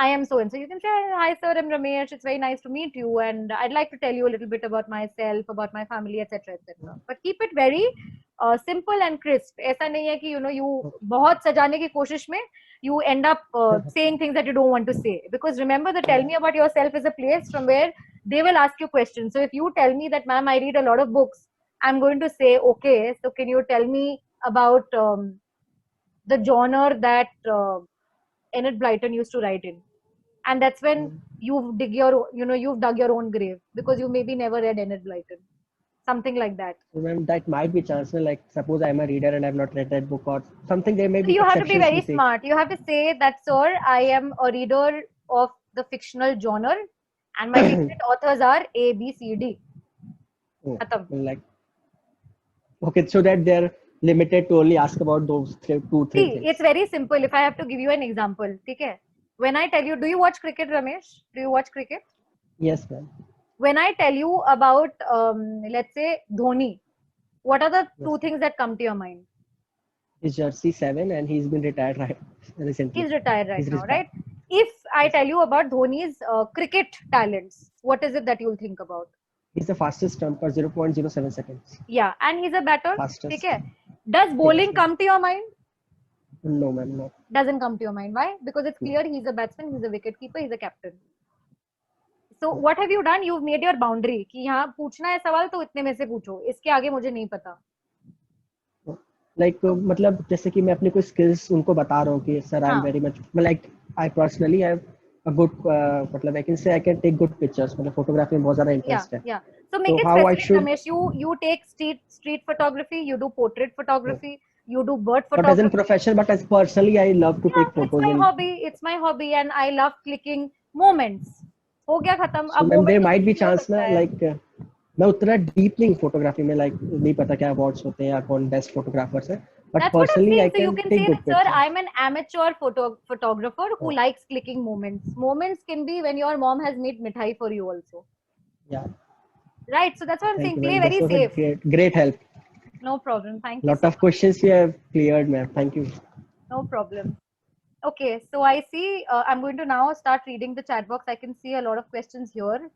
A: I am so and so. You can say, hi sir, I'm Ramesh. It's very nice to meet you, and I'd like to tell you a little bit about myself, about my family, etc., etc. But keep it very simple and crisp. ऐसा नहीं है कि you बहुत सजाने की कोशिश में you end up saying things that you don't want to say. Because remember, the tell me about yourself is a place from where they will ask you questions. So if you tell me that, ma'am, I read a lot of books, I'm going to say, okay, so can you tell me about the genre that Enid Blyton used to write in? And that's when you've dug your own grave, because you maybe never read Enid Blyton. something like that.
E: So, ma'am, that might be chance. Like, suppose I'm a reader and I've not read that book or something. There may
A: So
E: be
A: you have to be
E: exceptions
A: very
E: we take.
A: smart. You have to say that, sir, I am a reader of the fictional genre, and my favorite authors are A, B, C, D.
E: Oh,
A: Khatam.
E: like, okay, so that they're limited to only ask about those two, three
A: See,
E: things.
A: it's very simple. If I have to give you an example, okay? When I tell you, do you watch cricket, Ramesh? Do you watch cricket?
E: Yes, ma'am.
A: When I tell you about, let's say, Dhoni, what are the two
E: Yes.
A: things that come to your mind?
E: He's jersey 7 and he's been retired recently.
A: He's retired right
E: He's
A: now,
E: retired.
A: right? If I tell you about Dhoni's cricket talents, what is it that you'll think about?
E: He's the fastest stumper, 0.07 seconds.
A: Yeah, and he's a batter.
E: Fastest.
A: Okay. Does bowling
E: ma'am.
A: come to your mind?
E: No, ma'am, no.
A: Doesn't come to your mind. Why? Because it's
E: No.
A: clear he's a batsman, he's a wicket keeper, he's a captain. So what have you done? You've made your boundary कि यहाँ पूछना है सवाल तो इतने में से पूछो, इसके आगे मुझे नहीं पता.
E: Like, मतलब जैसे कि मैं अपनी कोई skills उनको बता रहा हूँ कि sir, I'm
A: हाँ.
E: very much like I personally have a good मतलब I can say I can take good pictures. मतलब photography में बहुत ज़्यादा
A: Yeah,
E: interest है.
A: yeah. So make
E: So
A: it
E: how I
A: specific,
E: should-
A: Ramesh. You take street photography, you do portrait photography, you do bird
E: Not as a
A: photography.
E: profession, but as personally, I love to take
A: Yeah, it's
E: photos.
A: my hobby. It's my hobby, and I love clicking moments. हो गया खत्म.
E: So,
A: अब
E: ma'am, there
A: moment
E: might be
A: कुछ भी हो
E: chance
A: सकता
E: ना,
A: है.
E: like मैं उतना deep नहीं photography में, like नहीं पता क्या awards होते हैं या कौन best photographers है. But
A: That's what I'm
E: personally, I
A: saying. So you
E: can
A: can
E: take
A: say
E: good
A: that, sir,
E: pictures.
A: I'm an amateur photographer who
E: Oh.
A: likes clicking moments. Moments can be when your mom has made mithai for you also.
E: Yeah.
A: Right. So that's what I'm
E: Thank
A: saying.
E: you,
A: Play
E: ma'am.
A: very
E: This was
A: safe.
E: a great help.
A: No problem. Thank you.
E: Lot
A: So
E: of questions you have cleared, ma'am. Thank you.
A: No problem. Okay, so I see. I'm going to now start reading the chat box. I can see a lot of questions here.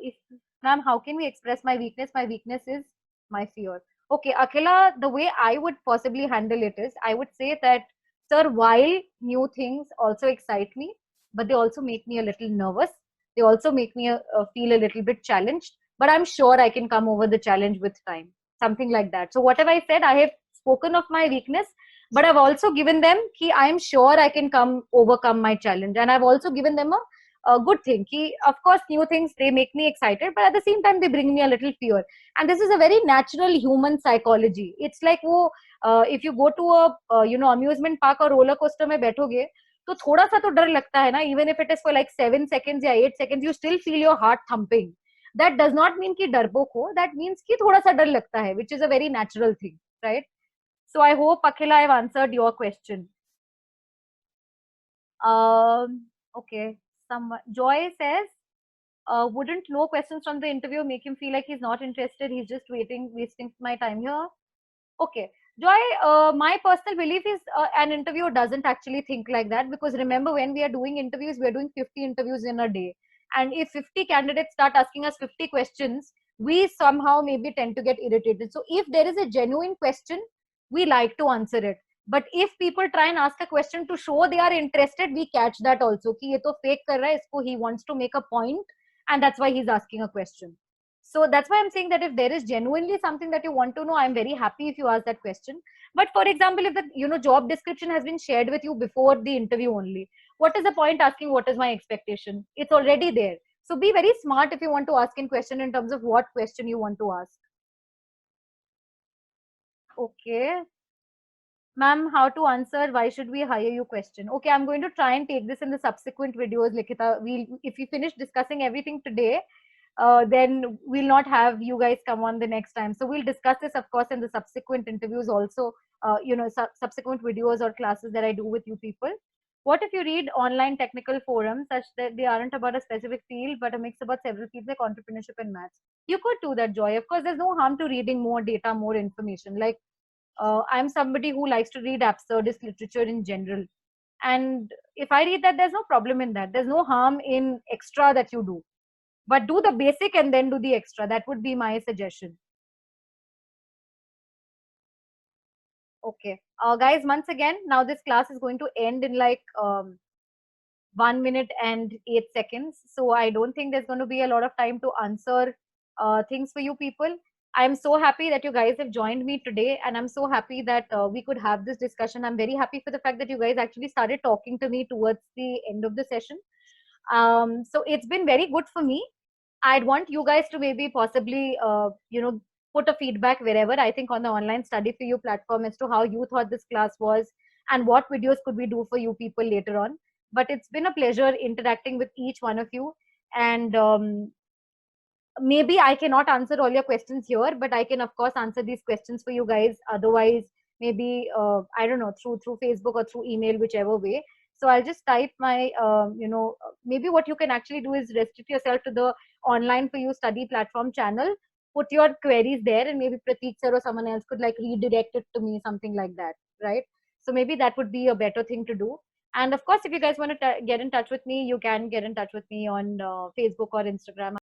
A: If ma'am, how can we express my weakness? My weakness is my fear. Okay, Akhila, the way I would possibly handle it is, I would say that, sir, while new things also excite me, but they also make me a little nervous. They also make me feel a little bit challenged. But I'm sure I can come over the challenge with time. Something like that. So whatever I said, I have spoken of my weakness, but I've also given them ki I am sure I can overcome my challenge, and I've also given them a good thing. Ki, of course, new things, they make me excited, but at the same time, they bring me a little fear. And this is a very natural human psychology. It's like if you go to a amusement park or roller coaster में बैठोगे, तो थोड़ा सा तो डर लगता है ना. Even if it is for like 7 seconds या 8 seconds, you still feel your heart thumping. That does not mean कि डरपोक हो. That means कि थोड़ा सा डर लगता है, which is a very natural thing, right? So I hope, Akhila, I've answered your question. Okay. Joy says, wouldn't no questions from the interview make him feel like he's not interested? He's just wasting my time here. Okay. Joy, my personal belief is an interviewer doesn't actually think like that, because remember, when we are doing interviews, we are doing 50 interviews in a day. And if 50 candidates start asking us 50 questions, we somehow maybe tend to get irritated. So if there is a genuine question, we like to answer it. But if people try and ask a question to show they are interested, we catch that also. Ki ye to fake kar raha hai, isko he wants to make a point, and that's why he's asking a question. So that's why I'm saying that if there is genuinely something that you want to know, I'm very happy if you ask that question. But for example, if the job description has been shared with you before the interview only, what is the point asking what is my expectation? It's already there. So be very smart if you want to ask in question in terms of what question you want to ask. Okay. Ma'am, how to answer why should we hire you question? Okay, I'm going to try and take this in the subsequent videos, Likita. If we finish discussing everything today, then we'll not have you guys come on the next time. So we'll discuss this, of course, in the subsequent interviews also, subsequent videos or classes that I do with you people. What if you read online technical forums such that they aren't about a specific field, but a mix about several fields like entrepreneurship and maths? You could do that, Joy. Of course, there's no harm to reading more data, more information. Like, I'm somebody who likes to read absurdist literature in general. And if I read that, there's no problem in that. There's no harm in extra that you do. But do the basic and then do the extra. That would be my suggestion. Okay. Guys, once again, now this class is going to end in like 1 minute and 8 seconds. So I don't think there's going to be a lot of time to answer things for you people. I'm so happy that you guys have joined me today, and I'm so happy that we could have this discussion. I'm very happy for the fact that you guys actually started talking to me towards the end of the session. So it's been very good for me. I'd want you guys to maybe possibly, put a feedback wherever, I think on the online study for you platform, as to how you thought this class was and what videos could we do for you people later on. But it's been a pleasure interacting with each one of you. And maybe I cannot answer all your questions here, but I can of course answer these questions for you guys. Otherwise, maybe I don't know, through Facebook or through email, whichever way. So I'll just type my, maybe what you can actually do is restrict yourself to the online for you study platform channel. Put your queries there, and maybe Prateek sir or someone else could like redirect it to me, something like that, right? So maybe that would be a better thing to do. And of course, if you guys want to get in touch with me, you can get in touch with me on Facebook or Instagram.